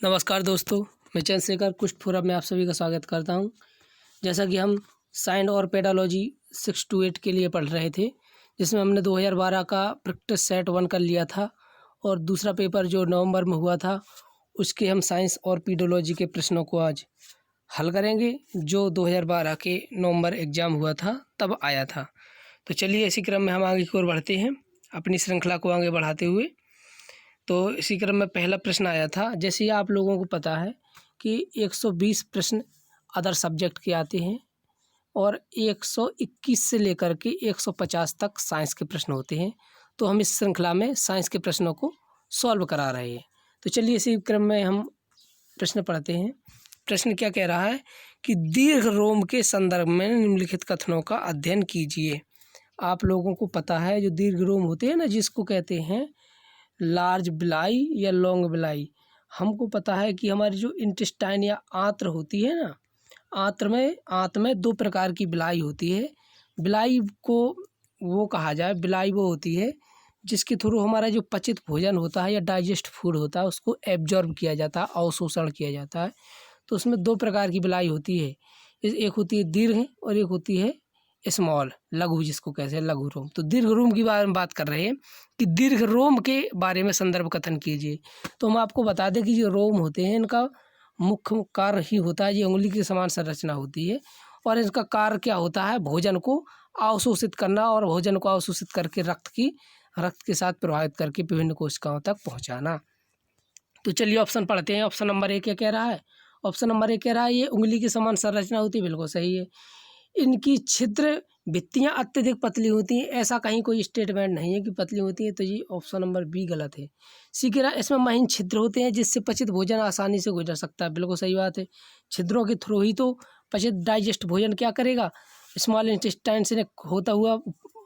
नमस्कार दोस्तों, मैं चंद्रशेखर कुष्ठ फोरम में आप सभी का स्वागत करता हूं। जैसा कि हम साइंड और पेडोलॉजी 6 to 8 के लिए पढ़ रहे थे, जिसमें हमने 2012 का प्रैक्टिस सेट 1 कर लिया था और दूसरा पेपर जो नवंबर में हुआ था उसके हम साइंस और पेडोलॉजी के प्रश्नों को आज हल करेंगे, जो 2012 के नवंबर एग्ज़ाम हुआ था तब आया था। तो चलिए इसी क्रम में हम आगे की ओर बढ़ते हैं, अपनी श्रृंखला को आगे बढ़ाते हुए। तो इसी क्रम में पहला प्रश्न आया था, जैसे ही आप लोगों को पता है कि 120 प्रश्न अदर सब्जेक्ट के आते हैं और 121 से लेकर के 150 तक साइंस के प्रश्न होते हैं। तो हम इस श्रृंखला में साइंस के प्रश्नों को सॉल्व करा रहे हैं। तो चलिए इसी क्रम में हम प्रश्न पढ़ते हैं। प्रश्न क्या कह रहा है कि दीर्घ रोम के संदर्भ में निम्नलिखित कथनों का अध्ययन कीजिए। आप लोगों को पता है जो दीर्घ रोम होते हैं ना, जिसको कहते हैं लार्ज बिलाई या लॉन्ग बिलाई। हमको पता है कि हमारी जो इंटेस्टाइन या आंत्र होती है ना, आंत में 2 प्रकार की बिलाई होती है। बिलाई को वो कहा जाए, बिलाई वो होती है जिसके थ्रू हमारा जो पचित भोजन होता है या डाइजेस्ट फूड होता है उसको एब्जॉर्ब किया जाता है, अवशोषण किया जाता है। तो उसमें 2 प्रकार की बिलाई होती है, एक होती है दीर्घ और एक होती है स्मॉल, लघु, जिसको कहते हैं लघु रोम। तो दीर्घ रोम की बारे में बात कर रहे हैं कि दीर्घ रोम के बारे में संदर्भ कथन कीजिए। तो हम आपको बता दें कि जो रोम होते हैं इनका मुख्य कार्य ही होता है, ये उंगली के समान संरचना होती है और इसका कार्य क्या होता है, भोजन को अवशोषित करना और भोजन को अवशोषित करके रक्त के साथ प्रभावित करके विभिन्न कोशिकाओं तक पहुँचाना। तो चलिए ऑप्शन पढ़ते हैं। ऑप्शन नंबर 1 क्या कह रहा है? ऑप्शन नंबर 1 कह रहा है ये उंगली की समान संरचना होती है, बिल्कुल सही है। इनकी छिद्र भित्तियाँ अत्यधिक पतली होती हैं, ऐसा कहीं कोई स्टेटमेंट नहीं है कि पतली होती है, तो ये ऑप्शन नंबर बी गलत है। सी कह रहा है इसमें महीन छिद्र होते हैं जिससे पचित भोजन आसानी से गुजर सकता है, बिल्कुल सही बात है। छिद्रों के थ्रू ही तो पचित डाइजेस्ट भोजन क्या करेगा, स्मॉल इंटेस्टाइन से होता हुआ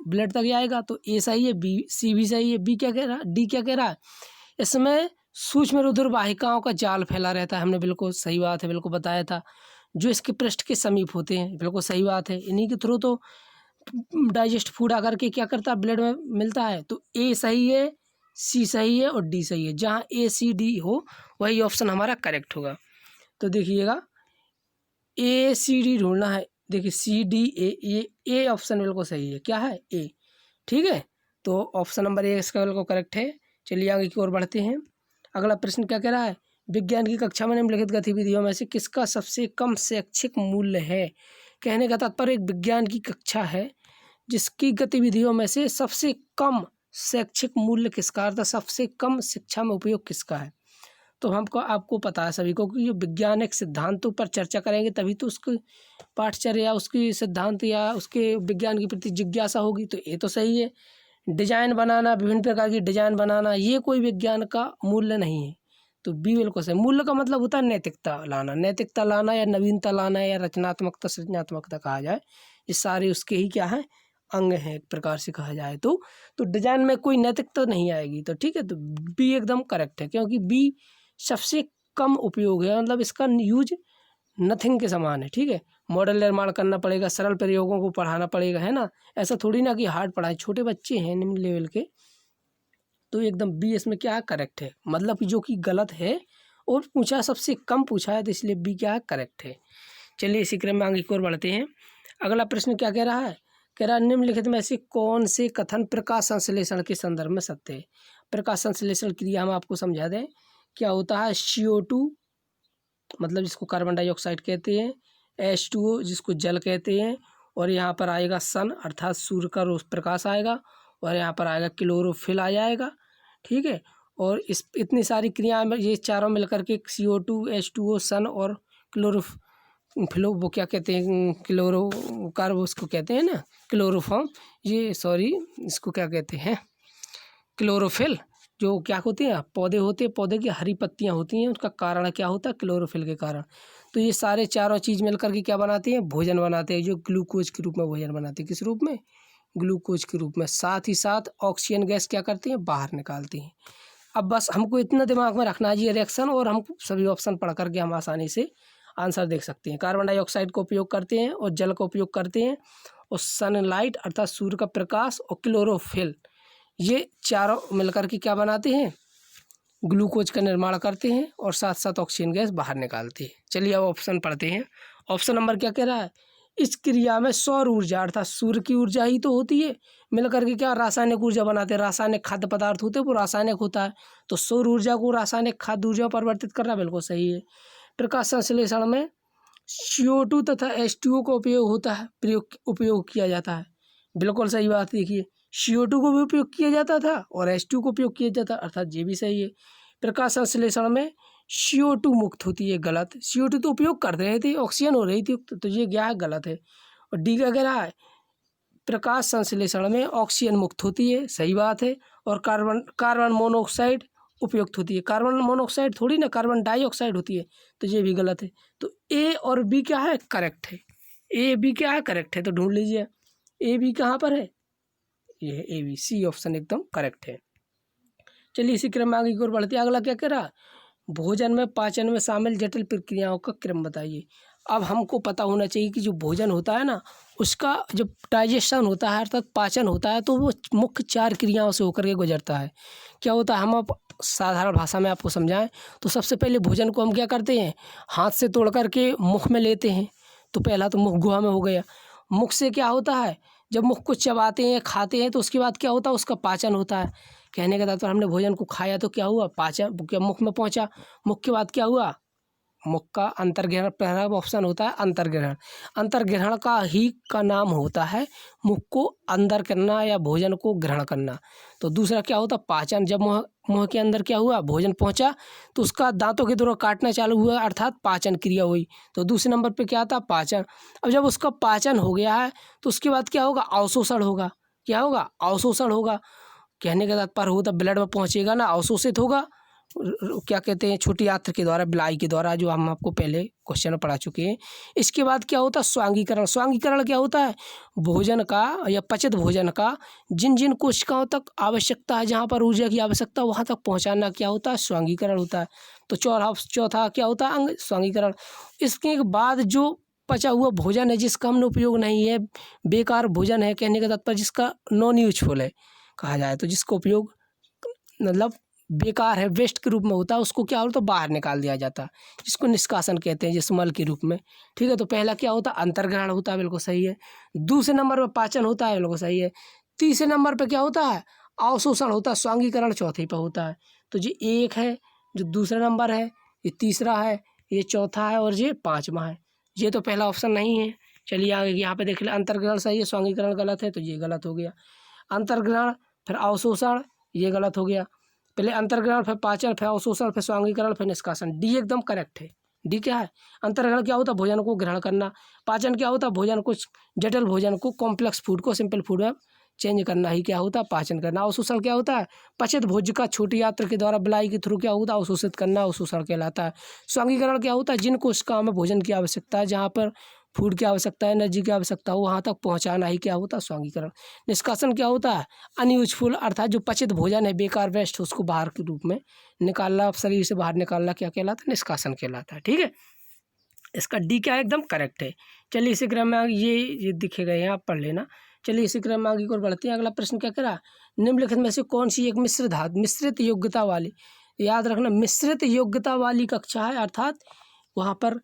ब्लड तक जाएगा। तो ए सही है, बी सी भी सही है। बी क्या कह रहा है, डी क्या कह रहा है, इसमें सूक्ष्म रुधिर वाहिकाओं का जाल फैला रहता है, हमने बिल्कुल सही बात है, बिल्कुल बताया था, जो इसके पृष्ठ के समीप होते हैं, बिल्कुल सही बात है। इन्हीं के थ्रू तो डाइजेस्ट फूड आकर के क्या करता है, ब्लड में मिलता है। तो ए सही है, सी सही है और डी सही है। जहाँ ए सी डी हो वही ऑप्शन हमारा करेक्ट होगा। तो देखिएगा ए सी डी ढूंढना है, देखिए सी डी ए ऑप्शन बिल्कुल सही है, क्या है, ए, ठीक है। तो ऑप्शन नंबर ए इसका बिल्कुल करेक्ट है। चलिए आगे की ओर बढ़ते हैं। अगला प्रश्न क्या कह रहा है, विज्ञान की कक्षा में निम्नलिखित गतिविधियों में से किसका सबसे कम शैक्षिक मूल्य है। कहने का तात्पर्य एक विज्ञान की कक्षा है जिसकी गतिविधियों में से सबसे कम शैक्षिक मूल्य किसका, अर्थात सबसे कम शिक्षा में उपयोग किसका है। तो हमको आपको पता है सभी को कि जो वैज्ञानिक सिद्धांतों पर चर्चा करेंगे तभी तो उसकी पाठचर्या, उसकी सिद्धांत या उसके विज्ञान के प्रति जिज्ञासा होगी। तो ये तो सही है। डिजाइन बनाना, विभिन्न प्रकार की डिजाइन बनाना, ये कोई विज्ञान का मूल्य नहीं है। तो बी बिल्कुल सही। मूल्य का मतलब होता है नैतिकता लाना या नवीनता लाना या रचनात्मकता सृजनात्मकता कहा जाए, ये सारे उसके ही क्या है, अंग हैं एक प्रकार से कहा जाए। तो डिजाइन में कोई नैतिकता नहीं आएगी। तो ठीक है, तो बी एकदम करेक्ट है, क्योंकि बी सबसे कम उपयोग है, मतलब इसका यूज नथिंग के समान है, ठीक है। मॉडल निर्माण करना पड़ेगा, सरल प्रयोगों को पढ़ाना पड़ेगा, है ना। ऐसा थोड़ी ना कि हार्ड पढ़ाए, छोटे बच्चे हैं निम्न लेवल के। तो एकदम बी इसमें क्या है, करेक्ट है, मतलब कि जो कि गलत है और पूछा सबसे कम पूछा है, तो इसलिए बी क्या है, करेक्ट है। चलिए इसी क्रम में आगे की ओर बढ़ते हैं। अगला प्रश्न क्या कह रहा है, कह रहा है निम्नलिखित में से कौन से कथन प्रकाश संश्लेषण के संदर्भ में सत्य है। प्रकाश संश्लेषण क्रिया हम आपको समझा दें, क्या होता है, CO2 मतलब जिसको कार्बन डाइऑक्साइड कहते हैं, H2O जिसको जल कहते हैं, और यहाँ पर आएगा सन अर्थात सूर्य का रोज प्रकाश आएगा, और यहाँ पर आएगा क्लोरोफिल आ जाएगा, ठीक है। और इस इतनी सारी क्रियाएं में ये चारों मिलकर के CO2 H2O सन और क्लोरोफिलो, वो क्या कहते हैं, क्लोरोकार्बो उसको कहते हैं ना, क्लोरोफॉर्म, ये सॉरी इसको क्या कहते हैं, क्लोरोफिल, जो क्या होते हैं, पौधे होते हैं, पौधे की हरी पत्तियां होती हैं, उसका कारण क्या होता है, क्लोरोफिल के कारण। तो ये सारे चारों चीज़ मिलकर के क्या बनाते हैं, भोजन बनाते हैं, जो ग्लूकोज के रूप में भोजन बनाते हैं। किस रूप में, ग्लूकोज के रूप में। साथ ही साथ ऑक्सीजन गैस क्या करते हैं, बाहर निकालते हैं। अब बस हमको इतना दिमाग में रखना है ये रिएक्शन, और हम सभी ऑप्शन पढ़ करके हम आसानी से आंसर देख सकते हैं। कार्बन डाइऑक्साइड का उपयोग करते हैं और जल का उपयोग करते हैं, और सनलाइट अर्थात सूर्य का प्रकाश और क्लोरोफिल, ये चारों मिलकर के क्या बनाते हैं, ग्लूकोज का निर्माण करते हैं और साथ साथ ऑक्सीजन गैस बाहर निकालते हैं। चलिए अब ऑप्शन पढ़ते हैं। ऑप्शन नंबर क्या कह रहा है, इस क्रिया में सौर ऊर्जा अर्थात सूर्य की ऊर्जा ही तो होती है, मिलकर के क्या रासायनिक ऊर्जा बनाते हैं। रासायनिक खाद्य पदार्थ होते हैं वो रासायनिक होता है, तो सौर ऊर्जा को रासायनिक खाद्य ऊर्जा परिवर्तित करना बिल्कुल सही है। प्रकाश संश्लेषण में CO2 तथा H2O का उपयोग होता है, उपयोग किया जाता है, बिल्कुल सही बात। देखिए CO2 को भी उपयोग किया जाता था और H2O को उपयोग किया जाता, अर्थात ये भी सही है। प्रकाश संश्लेषण में CO2 मुक्त होती है, गलत। CO2 तो उपयोग कर रहे थे, ऑक्सीजन हो रही थी, तो ये क्या है, गलत है। और डी क्या कह रहा है, प्रकाश संश्लेषण में ऑक्सीजन मुक्त होती है, सही बात है। और कार्बन मोनोऑक्साइड उपयुक्त होती है। कार्बन मोनोऑक्साइड थोड़ी ना, कार्बन डाइऑक्साइड होती है, तो ये भी गलत है। तो ए और बी क्या है, करेक्ट है। ए बी क्या है, करेक्ट है। तो ढूंढ लीजिए ए बी कहाँ पर है, ये है ए बी, सी ऑप्शन एकदम करेक्ट है। चलिए इसी क्रम में आगे की ओर बढ़ते हैं। अगला क्या कह रहा, भोजन में पाचन में शामिल जटिल प्रक्रियाओं का क्रम बताइए। अब हमको पता होना चाहिए कि जो भोजन होता है ना, उसका जो डाइजेशन होता है अर्थात पाचन होता है, तो वो मुख्य 4 क्रियाओं से होकर के गुजरता है। क्या होता है, हम अब साधारण भाषा में आपको समझाएं तो सबसे पहले भोजन को हम क्या करते हैं, हाथ से तोड़ करके मुख में लेते हैं। तो पहला तो मुख गुहा में हो गया। मुख से क्या होता है, जब मुख को चबाते हैं खाते हैं तो उसके बाद क्या होता है, उसका पाचन होता है। कहने का तात्पर्य हमने भोजन को खाया तो क्या हुआ, पाचन, क्या मुख में पहुंचा, मुख के बाद क्या हुआ, मुख का अंतर्ग्रहण, पहला ऑप्शन होता है अंतर्ग्रहण। अंतर्ग्रहण का नाम होता है मुख को अंदर करना या भोजन को ग्रहण करना। तो दूसरा क्या होता है, पाचन। जब मुंह के अंदर क्या हुआ, भोजन पहुंचा तो उसका दांतों के द्वारा काटना चालू हुआ अर्थात पाचन क्रिया हुई। तो दूसरे नंबर पे क्या आता, पाचन। अब जब उसका पाचन हो गया है तो उसके बाद क्या होगा, अवशोषण होगा। क्या होगा, अवशोषण होगा। कहने का तात्पर्य होता ब्लड में पहुंचेगा ना, अवशोषित होगा, क्या कहते हैं, छोटी आंत्र के द्वारा, बिलाई के द्वारा, जो हम आपको पहले क्वेश्चन में पढ़ा चुके हैं। इसके बाद क्या होता है, स्वांगीकरण। स्वांगीकरण क्या होता है, भोजन का या पचित भोजन का जिन जिन कोशिकाओं तक आवश्यकता है, जहाँ पर ऊर्जा की आवश्यकता वहाँ तक पहुँचाना क्या होता है, स्वांगीकरण होता है। तो चौथा क्या होता है, अंग स्वांगीकरण। इसके बाद जो पचा हुआ भोजन है जिसका हमने उपयोग नहीं है, बेकार भोजन है, कहने का तात्पर्य जिसका नॉन यूजफुल है कहा जाए, तो जिसका उपयोग मतलब बेकार है, वेस्ट के रूप में होता है, उसको क्या होता है, बाहर निकाल दिया जाता है, जिसको निष्कासन कहते हैं, जिस मल के रूप में। ठीक है, तो पहला क्या होता है, अंतर्ग्रहण होता है, बिल्कुल सही है। दूसरे नंबर पर पाचन होता है, बिल्कुल सही है। तीसरे नंबर पर क्या होता है, अवशोषण होता है। स्वांगीकरण चौथे पर होता है। तो ये एक है, जो दूसरा नंबर है, ये तीसरा है, ये चौथा है और ये पाँचवा है। ये तो पहला ऑप्शन नहीं है। चलिए आगे यहाँ पे देख ले, अंतर्ग्रहण सही है, स्वांगीकरण गलत है, तो ये गलत हो गया। अंतर्ग्रहण फिर अवशोषण, ये गलत हो गया। पहले अंतर्ग्रहण फिर पाचन फिर अवशोषण फिर स्वांगीकरण फिर निष्कासन, डी एकदम करेक्ट है। डी क्या है, अंतर्ग्रहण क्या होता है, भोजन को ग्रहण करना। पाचन क्या होता है, भोजन को, जटिल भोजन को, कॉम्प्लेक्स फूड को सिंपल फूड में चेंज करना ही क्या होता है, पाचन करना। अवशोषण क्या होता है, पचित भोज्य का छोटी आंत्र के द्वारा बिलाई के थ्रू क्या होता है, अवशोषित करना, अवशोषण कहलाता है। स्वांगीकरण क्या होता है, जिन कोशिकाओं में भोजन की आवश्यकता है, जहाँ पर फूड की आवश्यकता है, एनर्जी की आवश्यकता हो, वहाँ तक पहुँचाना ही क्या होता है, स्वांगीकरण। निष्कासन क्या होता है, अनयूजफुल अर्थात जो पचित भोजन है, बेकार वेस्ट, उसको बाहर के रूप में निकालना, शरीर से बाहर निकालना क्या कहलाता है, निष्कासन कहलाता है। ठीक है, इसका डी क्या है, एकदम करेक्ट है। चलिए इसी क्रम में ये दिखे गए हैं, आप पढ़ लेना। चलिए इसी क्रम में आगे और बढ़ते हैं। अगला प्रश्न क्या करा, निम्नलिखित में से कौन सी एक मिश्रित योग्यता वाली, याद रखना मिश्रित योग्यता वाली कक्षा है, अर्थात वहाँ पर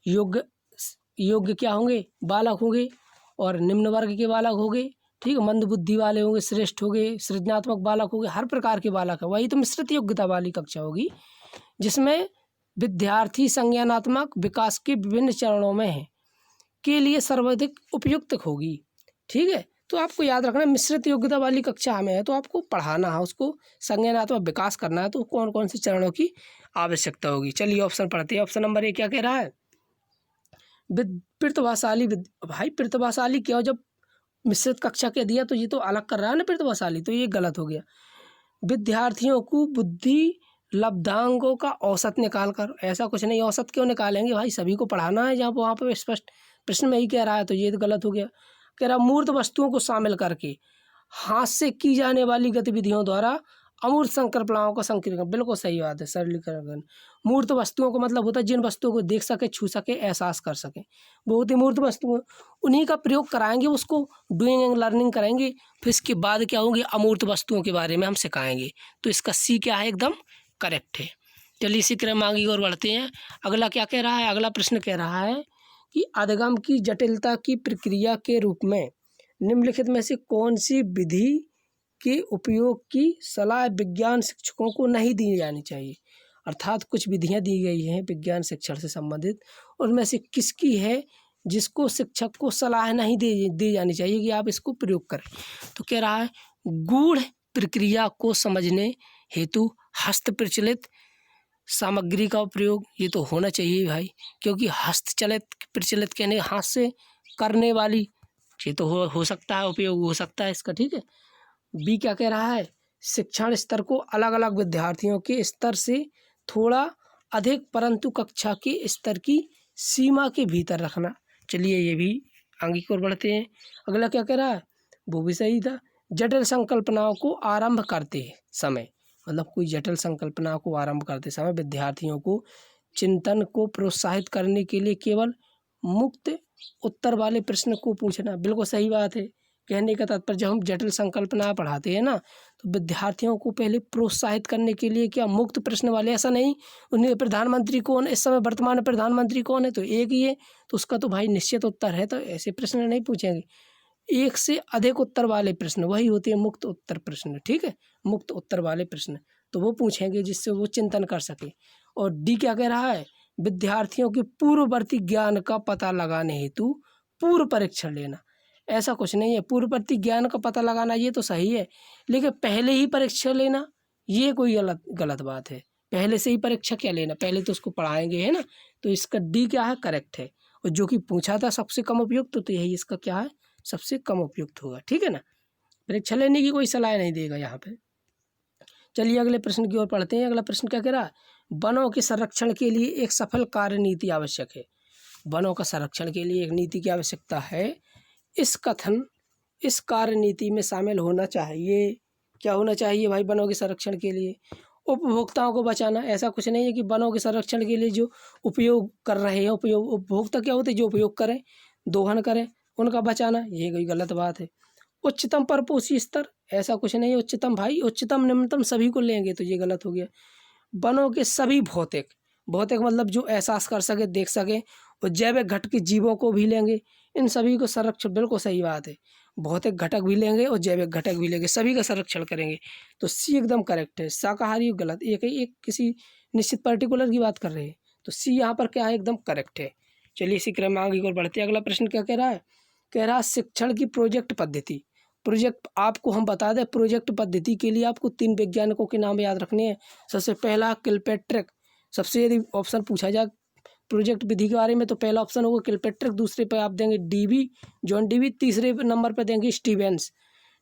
योग्य क्या होंगे, बालक होंगे और निम्न वर्ग के बालक होंगे। ठीक है, मंद बुद्धि वाले होंगे, श्रेष्ठ होंगे, सृजनात्मक बालक होंगे, हर प्रकार के बालक है, वही तो मिश्रित योग्यता वाली कक्षा होगी, जिसमें विद्यार्थी संज्ञानात्मक विकास के विभिन्न चरणों में है के लिए सर्वाधिक उपयुक्त होगी। ठीक है, तो आपको याद रखना मिश्रित योग्यता वाली कक्षा हमें है, तो आपको पढ़ाना है, उसको संज्ञानात्मक विकास करना है, तो कौन कौन से चरणों की आवश्यकता होगी। चलिए ऑप्शन पढ़ते हैं। ऑप्शन नंबर 1 क्या कह रहा है, प्रतिभाशाली भाई प्रतिभाशाली क्यों, जब मिश्रित कक्षा के दिया तो ये तो अलग कर रहा है ना प्रतिभाशाली, तो ये गलत हो गया। विद्यार्थियों को बुद्धि लब्धांकों का औसत निकाल कर, ऐसा कुछ नहीं, औसत क्यों निकालेंगे भाई, सभी को पढ़ाना है, जहाँ वहाँ पर स्पष्ट प्रश्न में ही कह रहा है, तो ये तो गलत हो गया। कह रहा मूर्त वस्तुओं को शामिल करके हाथ से की जाने वाली गतिविधियों द्वारा अमूर्त संकल्पनाओं का संकीर्णन, बिल्कुल सही बात है, सरलीकरण। मूर्त वस्तुओं को मतलब होता है जिन वस्तुओं को देख सके, छू सके, एहसास कर सके, बहुत ही मूर्त वस्तुओं, उन्हीं का प्रयोग कराएंगे, उसको डूइंग एंड लर्निंग करेंगे, फिर इसके बाद क्या होंगे, अमूर्त वस्तुओं के बारे में हम सिखाएंगे। तो इसका सी क्या है, एकदम करेक्ट है। चलिए इसी क्रम में आगे और बढ़ते हैं। अगला क्या कह रहा है, अगला प्रश्न कह रहा है कि अधिगम की जटिलता की प्रक्रिया के रूप में निम्नलिखित में से कौन सी विधि के उपयोग की सलाह विज्ञान शिक्षकों को नहीं दी जानी चाहिए। अर्थात कुछ विधियां दी गई हैं विज्ञान शिक्षण से संबंधित, उनमें से किसकी है जिसको शिक्षक को सलाह नहीं दी जानी चाहिए कि आप इसको प्रयोग करें। तो कह रहा है गूढ़ प्रक्रिया को समझने हेतु हस्त प्रचलित सामग्री का उपयोग, ये तो होना चाहिए भाई, क्योंकि हस्तचलित प्रचलित कहने हाथ से करने वाली, ये तो हो सकता है, उपयोग हो सकता है इसका। ठीक है। बी क्या कह रहा है, शिक्षण स्तर को अलग अलग विद्यार्थियों के स्तर से थोड़ा अधिक परंतु कक्षा के स्तर की सीमा के भीतर रखना। चलिए ये भी आगे की ओर बढ़ते हैं। अगला क्या कह रहा है, वो भी सही था। जटिल संकल्पनाओं को आरंभ करते समय, मतलब कोई जटिल संकल्पना को आरंभ करते समय विद्यार्थियों को चिंतन को प्रोत्साहित करने के लिए केवल मुक्त उत्तर वाले प्रश्न को पूछना। बिल्कुल सही बात है। कहने का तात्पर्य जब हम जटिल संकल्पना पढ़ाते हैं ना, तो विद्यार्थियों को पहले प्रोत्साहित करने के लिए क्या मुक्त प्रश्न वाले, ऐसा नहीं उन्हें प्रधानमंत्री कौन, इस समय वर्तमान प्रधानमंत्री कौन है, तो एक ही है, तो उसका तो भाई निश्चित उत्तर है, तो ऐसे प्रश्न नहीं पूछेंगे। एक से अधिक उत्तर वाले प्रश्न वही होते हैं मुक्त उत्तर प्रश्न। ठीक है, मुक्त उत्तर वाले प्रश्न तो वो पूछेंगे जिससे वो चिंतन कर सके। और डी क्या कह रहा है, विद्यार्थियों के पूर्ववर्ती ज्ञान का पता लगाने हेतु पूर्व परीक्षण लेना। ऐसा कुछ नहीं है, पूर्ववर्ती ज्ञान का पता लगाना ये तो सही है, लेकिन पहले ही परीक्षा लेना ये कोई गलत बात है। पहले से ही परीक्षा क्या लेना, पहले तो उसको पढ़ाएंगे, है ना। तो इसका डी क्या है, करेक्ट है। और जो कि पूछा था सबसे कम उपयुक्त, तो यही इसका क्या है, सबसे कम उपयुक्त होगा। ठीक है ना, परीक्षा लेने की कोई सलाह नहीं देगा यहाँ पे। चलिए अगले प्रश्न की ओर पढ़ते हैं। अगला प्रश्न क्या कह रहा है, वनों के संरक्षण के लिए एक सफल कार्य नीति आवश्यक है। वनों का संरक्षण के लिए एक नीति की आवश्यकता है। इस कथन इस कार्य नीति में शामिल होना चाहिए, क्या होना चाहिए भाई, वनों के संरक्षण के लिए उपभोक्ताओं को बचाना। ऐसा कुछ नहीं है कि वनों के संरक्षण के लिए जो उपयोग कर रहे हैं, उपभोक्ता क्या होते हैं, जो उपयोग करें, दोहन करें, उनका बचाना, ये कोई गलत बात है। उच्चतम परपोषी स्तर, ऐसा कुछ नहीं है। उच्चतम भाई, उच्चतम निम्नतम सभी को लेंगे तो ये गलत हो गया। वनों के सभी भौतिक मतलब जो एहसास कर सके, देख सके, और जैविक घटक जीवों को भी लेंगे, इन सभी को संरक्षण, बिल्कुल सही बात है। भौतिक घटक भी लेंगे और जैविक घटक भी लेंगे, सभी का संरक्षण करेंगे, तो सी एकदम करेक्ट है। शाकाहारी गलत, एक किसी निश्चित पर्टिकुलर की बात कर रहे हैं, तो सी यहाँ पर क्या है, एकदम करेक्ट है। चलिए इसी क्रम में आगे और बढ़ते हैं। अगला प्रश्न क्या कह रहा है, कह रहा है शिक्षण की प्रोजेक्ट पद्धति। प्रोजेक्ट आपको हम बता दें, प्रोजेक्ट पद्धति के लिए आपको 3 वैज्ञानिकों के नाम याद रखने हैं। सबसे पहला किलपेट्रिक, सबसे यदि ऑप्शन पूछा जाए प्रोजेक्ट विधि के बारे में तो पहला ऑप्शन होगा किलपेट्रिक, दूसरे पे आप देंगे डीवी, जॉन डीवी, तीसरे नंबर पर देंगे स्टीवेंस।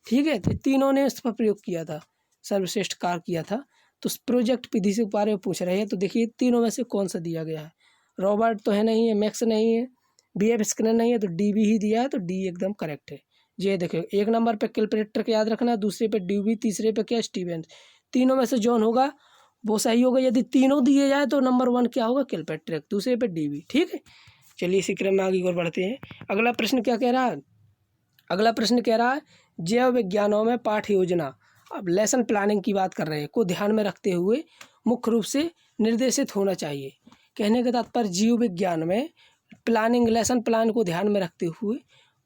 ठीक है, तो तीनों ने इस पर प्रयोग किया था, सर्वश्रेष्ठ कार्य किया था। तो प्रोजेक्ट विधि से बारे में पूछ रहे हैं, तो देखिए तीनों में से कौन सा दिया गया है। रॉबर्ट तो है नहीं है, मैक्स नहीं है, BF स्किनर नहीं है, तो डीवी ही दिया है, तो डी एकदम करेक्ट है। ये देखो, एक नंबर पे किलपेट्रिक याद रखना, दूसरे पे डीवी, तीसरे पे क्या, स्टीवेंस। तीनों में से जॉन होगा वो सही होगा। यदि तीनों दिए जाए तो नंबर 1 क्या होगा, किलपेट्रिक, दूसरे पे डीवी। ठीक है, चलिए इसी क्रम में आगे और बढ़ते हैं। अगला प्रश्न क्या कह रहा है, अगला प्रश्न कह रहा है जैव विज्ञानों में पाठ्य योजना, अब लेसन प्लानिंग की बात कर रहे हैं, को ध्यान में रखते हुए मुख्य रूप से निर्देशित होना चाहिए। कहने का तात्पर्य जीव विज्ञान में प्लानिंग, लेसन प्लान को ध्यान में रखते हुए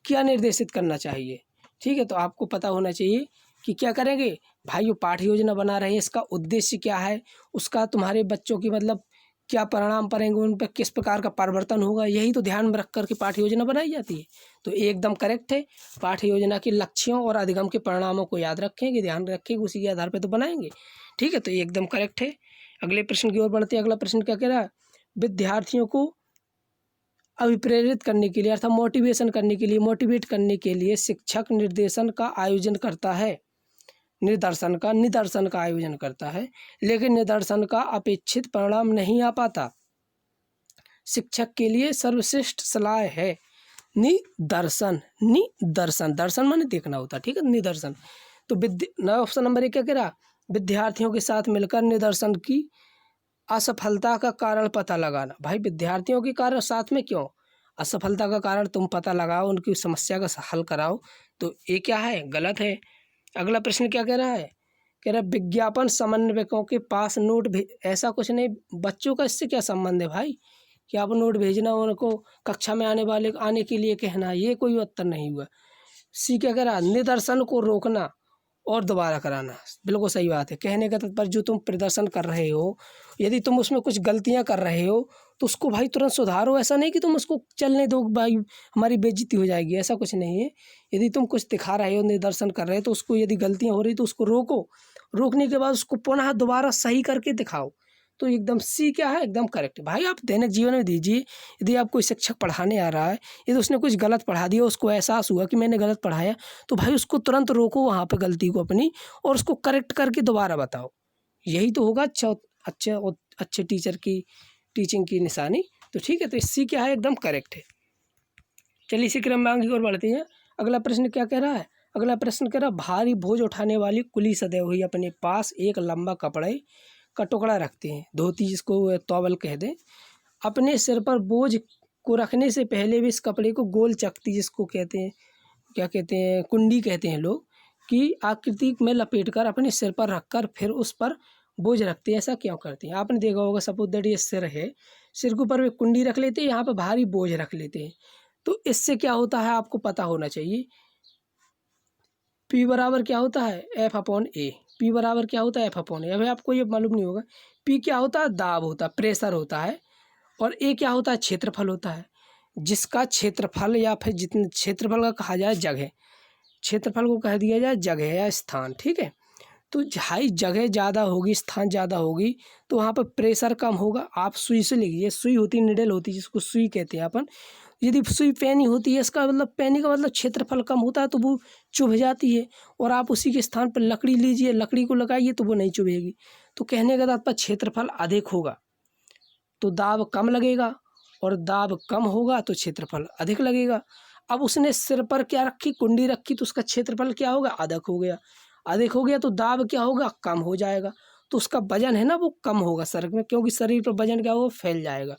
क्या निर्देशित करना चाहिए। ठीक है, तो आपको पता होना चाहिए कि क्या करेंगे भाई, वो पाठ्य योजना बना रहे हैं, इसका उद्देश्य क्या है, उसका तुम्हारे बच्चों की मतलब क्या परिणाम पड़ेंगे, उन पर किस प्रकार का परिवर्तन होगा, यही तो ध्यान में रख कर के पाठ्य योजना बनाई जाती है। तो एकदम करेक्ट है। पाठ्य योजना के लक्ष्यों और अधिगम के परिणामों को याद रखेंगे, ध्यान रखेंगे, उसी के आधार पर तो बनाएंगे। ठीक है, तो ये एकदम करेक्ट है। अगले प्रश्न की ओर बढ़ते हैं। अगला प्रश्न क्या कह रहा है, विद्यार्थियों को अभिप्रेरित करने के लिए अर्थात मोटिवेट करने के लिए शिक्षक निदर्शन का आयोजन करता है, लेकिन निदर्शन का अपेक्षित परिणाम नहीं आ पाता। शिक्षक के लिए सर्वश्रेष्ठ सलाह है निदर्शन, दर्शन माने देखना होता। ठीक है, निदर्शन। तो ऑप्शन नंबर 1 क्या कह रहा, विद्यार्थियों के साथ मिलकर निदर्शन की असफलता का कारण पता लगाना। भाई विद्यार्थियों के कारण साथ में क्यों, असफलता का कारण तुम पता लगाओ, उनकी समस्या का हल कराओ, तो ये क्या है, गलत है। अगला प्रश्न क्या कह रहा है, कह रहा विज्ञापन समन्वयकों के पास नोट ऐसा कुछ नहीं, बच्चों का इससे क्या संबंध है भाई कि आप नोट भेजना उनको कक्षा में आने के लिए कहना, ये कोई उत्तर नहीं हुआ। सी क्या कह रहा, निदर्शन को रोकना और दोबारा कराना, बिल्कुल सही बात है। कहने का तात्पर्य जो तुम प्रदर्शन कर रहे हो, यदि तुम उसमें कुछ गलतियां कर रहे हो तो उसको भाई तुरंत सुधारो, ऐसा नहीं कि तुम उसको चलने दो भाई हमारी बेइज्जती हो जाएगी, ऐसा कुछ नहीं है। यदि तुम कुछ दिखा रहे हो, निदर्शन कर रहे हो, तो उसको यदि गलतियां हो रही तो उसको रोको, रोकने के बाद उसको पुनः दोबारा सही करके दिखाओ। तो एकदम सी क्या है, एकदम करेक्ट है। भाई आप दैनिक जीवन में दीजिए, यदि आप कोई शिक्षक पढ़ाने आ रहा है, यदि उसने कुछ गलत पढ़ा दिया, उसको एहसास हुआ कि मैंने गलत पढ़ाया, तो भाई उसको तुरंत रोको वहाँ पे गलती को अपनी, और उसको करेक्ट करके दोबारा बताओ। यही तो होगा अच्छे टीचर की टीचिंग की निशानी। तो ठीक है, तो सी क्या है, एकदम करेक्ट है। चलिए इसी क्रम में आगे और बढ़ते हैं। अगला प्रश्न क्या कह रहा है, अगला प्रश्न कह रहा भारी बोझ उठाने वाली कुली सदैव हुई अपने पास एक लंबा कपड़े का टुकड़ा रखते हैं, धोती जिसको तौबल कह दें। अपने सिर पर बोझ को रखने से पहले भी इस कपड़े को गोल चकती, जिसको कहते हैं क्या कहते हैं, कुंडी कहते हैं लोग, की आकृति में लपेटकर अपने सिर पर रखकर फिर उस पर बोझ रखते हैं। ऐसा क्यों करते हैं? आपने देखा होगा, सपोज दैट ये सिर है, सिर के ऊपर वे कुंडी रख लेते हैं, यहाँ पर भारी बोझ रख लेते हैं। तो इससे क्या होता है आपको पता होना चाहिए। P बराबर क्या होता है, F/A। P बराबर क्या होता है, F/A। अभी आपको ये मालूम नहीं होगा। P क्या होता है, दाब होता है, प्रेशर होता है, और A क्या होता है, क्षेत्रफल होता है। जिसका क्षेत्रफल या फिर जितने क्षेत्रफल का कहा जाए जगह, क्षेत्रफल को कह दिया जाए जगह या स्थान, ठीक है। तो हाई जगह ज़्यादा होगी, स्थान ज़्यादा होगी, तो वहाँ पर प्रेशर कम होगा। आप सुई से लिखिए, सुई होती निडल होती है, जिसको सुई कहते हैं अपन। यदि सुई पैनी होती है, इसका मतलब पैनी का मतलब क्षेत्रफल कम होता है, तो वो चुभ जाती है। और आप उसी के स्थान पर लकड़ी लीजिए, लकड़ी को लगाइए, तो वो नहीं चुभेगी। तो कहने का तात्पर्य क्षेत्रफल अधिक होगा तो दाब कम लगेगा, और दाब कम होगा तो क्षेत्रफल अधिक लगेगा। अब उसने सिर पर क्या रखी, कुंडी रखी, तो उसका क्षेत्रफल क्या होगा, अधिक हो गया। अधिक हो गया तो दाब क्या होगा, कम हो जाएगा। तो उसका वजन है ना वो कम होगा शरीर में, क्योंकि शरीर पर वजन क्या होगा, फैल जाएगा।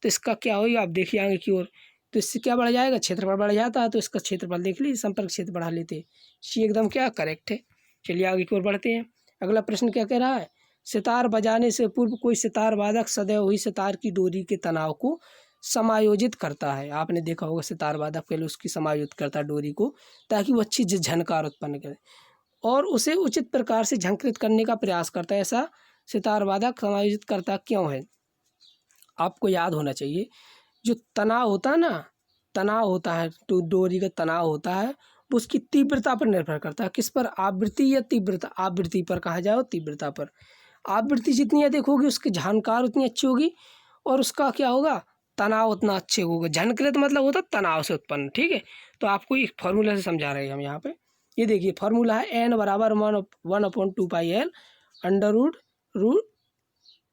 तो इसका क्या होगा, आप देखिए आगे की ओर, तो इससे क्या बढ़ जाएगा, क्षेत्रफल बढ़ जाता है। तो इसका क्षेत्रफल देख लीजिए, संपर्क क्षेत्र बढ़ा लेते हैं। सी एकदम क्या करेक्ट है। चलिए आगे की ओर बढ़ते हैं। अगला प्रश्न क्या कह रहा है, सितार बजाने से पूर्व कोई सितार वादक सदैव हुई सितार की डोरी के तनाव को समायोजित करता है। आपने देखा होगा, सितार वादक पहले उसकी समायोजित करता है डोरी को, ताकि वो अच्छी झनकार उत्पन्न करे, और उसे उचित प्रकार से झंकृत करने का प्रयास करता है। ऐसा सितार वादक समायोजित करता क्यों है? आपको याद होना चाहिए, जो तनाव होता है ना, तनाव होता है, तो डोरी का तनाव होता है, वो उसकी तीव्रता पर निर्भर करता है। किस पर, आवृत्ति या तीव्रता? आवृत्ति पर कहा जाए, तीव्रता पर। आवृत्ति जितनी अधिक होगी उसकी झनकार उतनी अच्छी होगी, और उसका क्या होगा, तनाव उतना अच्छे होगा। झनकृत मतलब होता है तनाव से उत्पन्न, ठीक है। तो आपको एक फॉर्मूला से समझा रहे हैं हम यहाँ पे। ये देखिए फॉर्मूला है, n बराबर 1/2πl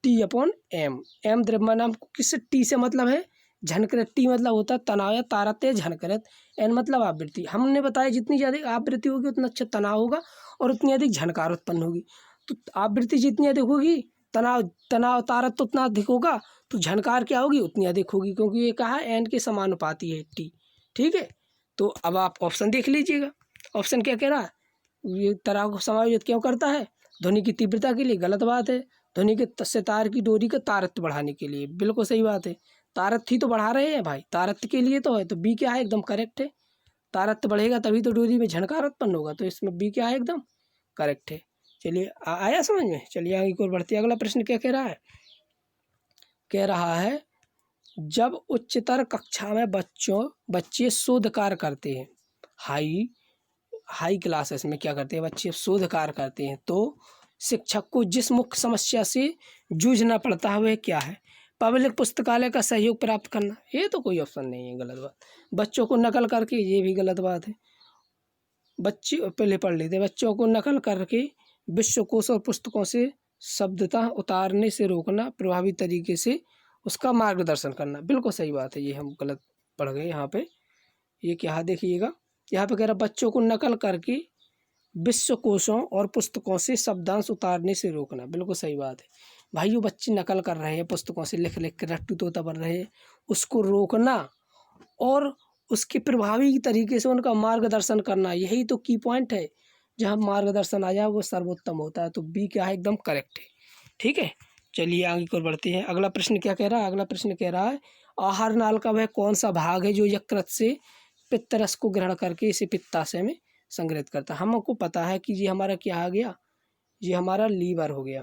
√T/m। m द्रव्यमान किस, T से मतलब है झनकृत, T मतलब होता है तनाव या तारत्य झनकृत, n मतलब आवृत्ति। हमने बताया जितनी ज़्यादा आवृत्ति होगी उतना अच्छा तनाव होगा, और उतनी अधिक झनकार उत्पन्न होगी। तो आवृत्ति जितनी अधिक होगी, तनाव तारत्य उतना अधिक होगा, तो झनकार क्या होगी, उतनी अधिक होगी, क्योंकि ये कहा n के समानुपाती है T, ठीक है। तो अब आप ऑप्शन देख लीजिएगा, ऑप्शन क्या कह रहा है, ये तनाव को समायोजित क्यों करता है, ध्वनि की तीव्रता के लिए, गलत बात है। ध्वनि के सितार की डोरी का तारत्य बढ़ाने के लिए, बिल्कुल सही बात है। तारत्य ही तो बढ़ा रहे हैं भाई, तारत्य के लिए तो है, तो बी क्या है, एकदम करेक्ट है। तारत्य बढ़ेगा तभी तो डोरी में झनकार उत्पन्न होगा, तो इसमें बी क्या है, एकदम करेक्ट है। चलिए आया समझ में। चलिए आगे की ओर बढ़ते हैं। अगला प्रश्न क्या कह रहा है, कह रहा है जब उच्चतर कक्षा में बच्चे शोध कार्य करते हैं, हाई क्लासेस में क्या करते हैं बच्चे, शोध कार्य करते हैं, तो शिक्षक को जिस मुख्य समस्या से जूझना पड़ता है वह क्या है? पब्लिक पुस्तकालय का सहयोग प्राप्त करना। ये तो कोई ऑप्शन नहीं है, गलत बात। बच्चों को नकल करके, ये भी गलत बात है। बच्चे पहले पढ़ लेते, बच्चों को नकल करके विश्वकोश और पुस्तकों से शब्दतः उतारने से रोकना, प्रभावी तरीके से उसका मार्गदर्शन करना। बिल्कुल सही बात है, ये हम गलत पढ़ गए यहाँ पे। ये क्या देखिएगा, यहाँ पे कह रहा बच्चों को नकल करके विश्वकोशों और पुस्तकों से शब्दांश उतारने से रोकना। बिल्कुल सही बात है भाई, जो बच्चे नकल कर रहे हैं, पुस्तकों से लिख लिख के रट्टू तोता बन रहे हैं, उसको रोकना और उसके प्रभावी तरीके से उनका मार्गदर्शन करना, यही तो की पॉइंट है। जहाँ मार्गदर्शन आ जाए वो सर्वोत्तम होता है। तो बी क्या है, एकदम करेक्ट है। ठीक है, चलिए आगे की ओर बढ़ते हैं। अगला प्रश्न क्या कह रहा है, अगला प्रश्न कह रहा है आहार नाल का वह कौन सा भाग है जो यकृत से पित्त रस को ग्रहण करके इसे पित्ताशय में संग्रहित करता है। हमको पता है कि ये हमारा क्या आ गया, ये हमारा लीवर हो गया,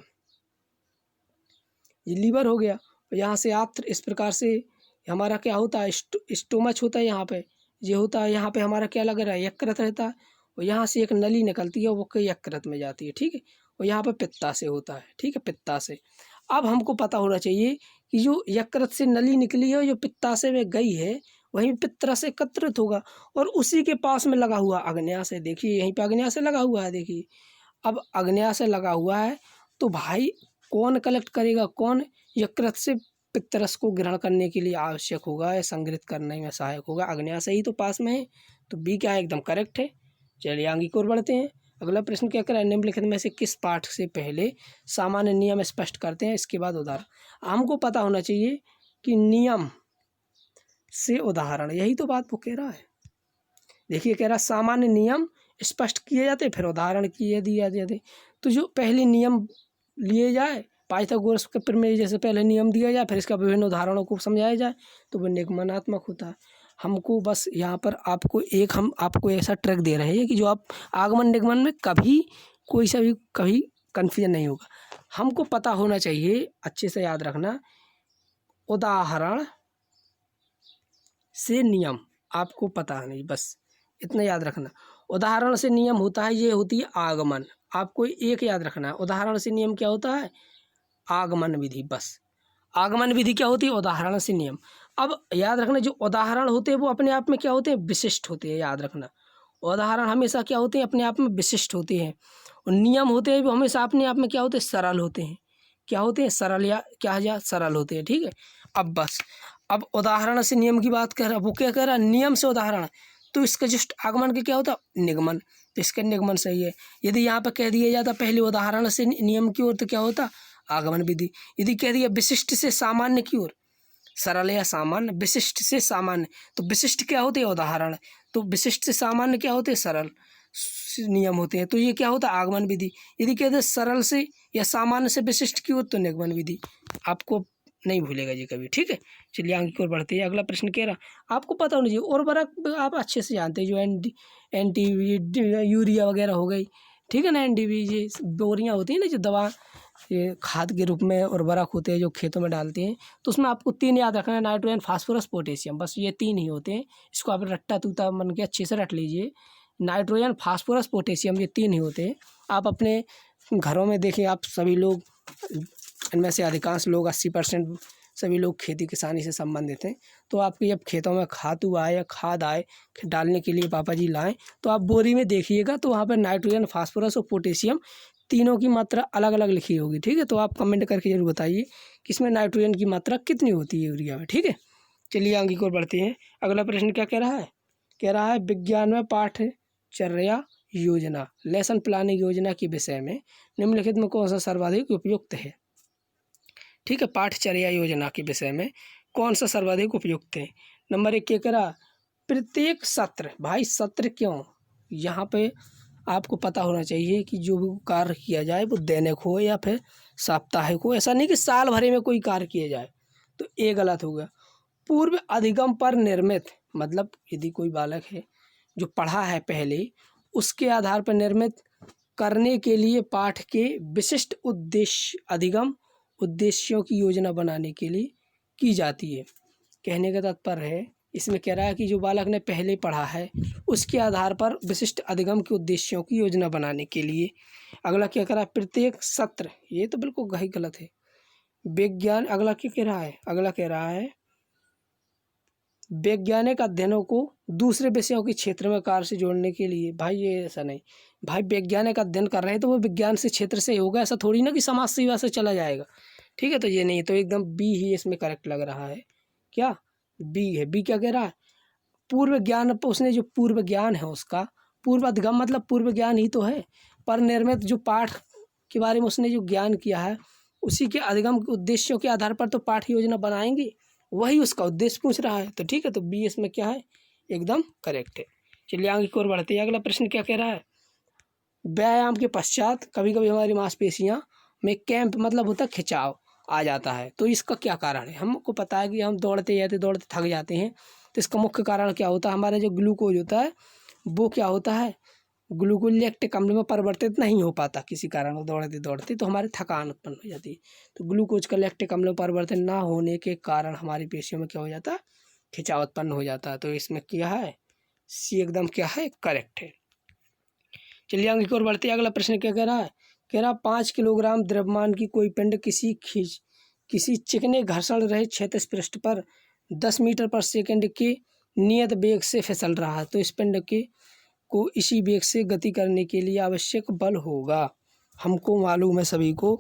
ये लीवर हो गया। यहाँ से आत्र, इस प्रकार से हमारा क्या होता है, स्टोमच होता है यहाँ पे, ये होता है यहाँ पे हमारा क्या लग रहा है, यकृत रहता है। और यहाँ से एक नली निकलती है वो यकृत में जाती है। ठीक है, और यहाँ पे पित्ताशय होता है। ठीक है, पित्ताशय। अब हमको पता होना चाहिए कि जो यकृत से नली निकली है, जो पित्ताशय में गई है, वहीं पित्तरस एकत्रित होगा और उसी के पास में लगा हुआ अग्न्याशय, देखिए यहीं पे अग्न्याशय लगा हुआ है। देखिए अब अग्न्याशय लगा हुआ है तो भाई कौन कलेक्ट करेगा, कौन यकृत से पित्तरस को ग्रहण करने के लिए आवश्यक होगा या संग्रहित करने में सहायक होगा, अग्न्याशय ही तो पास में है। तो बी क्या है, एकदम करेक्ट है। चलिए आगे की ओर बढ़ते हैं। अगला प्रश्न क्या करा है, निम्नलिखित में से किस पाठ से पहले सामान्य नियम स्पष्ट करते हैं, इसके बाद उदाहरण। हमको पता होना चाहिए कि नियम से उदाहरण, यही तो बात वो कह रहा है। देखिए कह रहा है सामान्य नियम स्पष्ट किए जाते फिर उदाहरण किए दिए जाते। तो जो पहले नियम लिए जाए, पाइथागोरस के प्रमेय जैसे पहले नियम दिया जाए, फिर इसका विभिन्न उदाहरणों को समझाया जाए, तो वो निगमनात्मक होता है। हमको बस यहाँ पर हम आपको ऐसा ट्रैक दे रहे हैं कि जो आप आगमन निगमन में कभी कोई सा भी कभी कन्फ्यूजन नहीं होगा। हमको पता होना चाहिए, अच्छे से याद रखना, उदाहरण से नियम आपको पता नहीं, बस इतना याद रखना। उदाहरण से नियम होता है, ये होती है आगमन। आपको एक याद रखना है, उदाहरण से नियम क्या होता है, आगमन विधि। बस आगमन विधि क्या होती है, उदाहरण से नियम। अब याद रखना, जो उदाहरण होते हैं वो अपने आप में क्या होते हैं, विशिष्ट होते हैं। याद रखना, उदाहरण हमेशा क्या होते हैं, अपने आप में विशिष्ट होते हैं। और नियम होते हैं वो हमेशा अपने आप में क्या होते हैं, सरल होते हैं। क्या होते हैं, सरल, या क्या सरल होते हैं। ठीक है, अब बस अब उदाहरण से नियम की बात कर रहा, वो क्या कह रहा है, नियम से उदाहरण, तो इसका जस्ट आगमन के क्या होता है, निगमन। तो इसका निगमन सही है। यदि यहाँ पर कह दिया जाता पहले उदाहरण से नियम की ओर, तो क्या होता, आगमन विधि। यदि कह दिया विशिष्ट से सामान्य की ओर, सरल या सामान्य, विशिष्ट से सामान्य, तो विशिष्ट क्या होते हैं, उदाहरण। तो विशिष्ट से सामान्य क्या होते हैं, सरल नियम होते हैं। तो ये क्या होता है, आगमन विधि। यदि कहते हैं सरल से या सामान्य से विशिष्ट की ओर, तो निगमन विधि। आपको नहीं भूलेगा जी कभी। ठीक है, चलिए आगे की ओर बढ़ते हैं। अगला प्रश्न कह रहा, आपको पता होना चाहिए उर्वरक आप अच्छे से जानते हैं, जो एनटी यूरिया वगैरह हो गई, ठीक है ना, एनडीवी, ये बोरियाँ होती हैं ना, जो दवा ये खाद के रूप में उर्वरक होते हैं जो खेतों में डालते हैं। तो उसमें आपको 3 याद रखना है, नाइट्रोजन, फास्फोरस, पोटेशियम, बस ये 3 ही होते हैं। इसको आप रट्टा तूता मन के अच्छे से रट लीजिए, नाइट्रोजन, फास्फोरस, पोटेशियम, ये 3 ही होते हैं। आप अपने घरों में देखिए, आप सभी लोग, इनमें से अधिकांश लोग 80% सभी लोग खेती किसानी से संबंधित हैं। तो आपके जब खेतों में खातू आए या खाद आए डालने के लिए पापा जी लाएँ, तो आप बोरी में देखिएगा तो वहाँ पर नाइट्रोजन, फास्फोरस और पोटेशियम तीनों की मात्रा अलग अलग लिखी होगी। ठीक है, तो आप कमेंट करके जरूर बताइए कि इसमें नाइट्रोजन की मात्रा कितनी होती है यूरिया में। ठीक है, चलिए आगे की ओर बढ़ते हैं। अगला प्रश्न क्या कह रहा है, कह रहा है विज्ञान में पाठ्यचर्या योजना, लेसन प्लानिंग योजना के विषय में निम्नलिखित में कौन सा सर्वाधिक उपयुक्त है। ठीक है, पाठ्यचर्या योजना के विषय में कौन सा सर्वाधिक उपयुक्त है। नंबर 1 क्या करा, प्रत्येक सत्र, भाई सत्र क्यों, यहाँ पे आपको पता होना चाहिए कि जो भी कार्य किया जाए वो दैनिक हो या फिर साप्ताहिक हो। ऐसा नहीं कि साल भरे में कोई कार्य किया जाए, तो ये गलत हो गया। पूर्व अधिगम पर निर्मित, मतलब यदि कोई बालक है जो पढ़ा है पहले, उसके आधार पर निर्मित करने के लिए पाठ के विशिष्ट उद्देश्य, अधिगम उद्देश्यों की योजना बनाने के लिए की जाती है। कहने का तात्पर्य है, इसमें कह रहा है कि जो बालक ने पहले पढ़ा है उसके आधार पर विशिष्ट अधिगम के उद्देश्यों की योजना बनाने के लिए। अगला क्या कह रहा है, प्रत्येक सत्र, ये तो बिल्कुल ही गलत है। विज्ञान, अगला क्या कह रहा है, अगला कह रहा है वैज्ञानिक अध्ययनों को दूसरे विषयों के क्षेत्र में कार्य से जोड़ने के लिए। भाई ये ऐसा नहीं, भाई वैज्ञानिक अध्ययन कर रहे हैं तो वो विज्ञान से क्षेत्र से होगा, ऐसा थोड़ी ना कि समाज सेवा से चला जाएगा। ठीक है, तो ये नहीं, तो एकदम बी ही इसमें करेक्ट लग रहा है। क्या बी है, बी क्या कह रहा है, पूर्व ज्ञान, उसने जो पूर्व ज्ञान है उसका, पूर्व अधिगम मतलब पूर्व ज्ञान ही तो है, पर निर्मित जो पाठ के बारे में उसने जो ज्ञान किया है उसी के अधिगम के उद्देश्यों के आधार पर तो पाठ योजना बनाएंगे, वही उसका उद्देश्य पूछ रहा है। तो ठीक है, तो बी इसमें क्या है, एकदम करेक्ट है। चलिए आगे की ओर बढ़ते हैं। अगला प्रश्न क्या कह रहा है, व्यायाम के पश्चात कभी कभी हमारी मांसपेशियाँ में कैंप मतलब होता है खिंचाव आ जाता है। तो इसका क्या कारण है? हमको पता है कि हम दौड़ते थक जाते हैं, तो इसका मुख्य कारण क्या होता है? हमारा जो ग्लूकोज होता है वो क्या होता है, ग्लूकोज लैक्टिक अम्ल में परिवर्तित नहीं हो पाता किसी कारण, दौड़ते तो हमारे थकान उत्पन्न हो जाती है। तो ग्लूकोज का लैक्टिक अम्ल में परिवर्तन ना होने के कारण हमारी पेशियों में क्या हो जाता है, खिंचाव उत्पन्न हो जाता है। तो इसमें क्या है, सी एकदम क्या है, करेक्ट है। चलिए आगे की ओर बढ़ते हैं। अगला प्रश्न क्या कह रहा है, कह रहा 5 किलोग्राम द्रव्यमान की कोई पिंड किसी चिकने घर्षण रहित क्षैतिज पृष्ठ पर 10 मीटर पर सेकंड के नियत वेग से फिसल रहा है। तो इस पिंड को इसी वेग से गति करने के लिए आवश्यक बल होगा। हमको मालूम है सभी को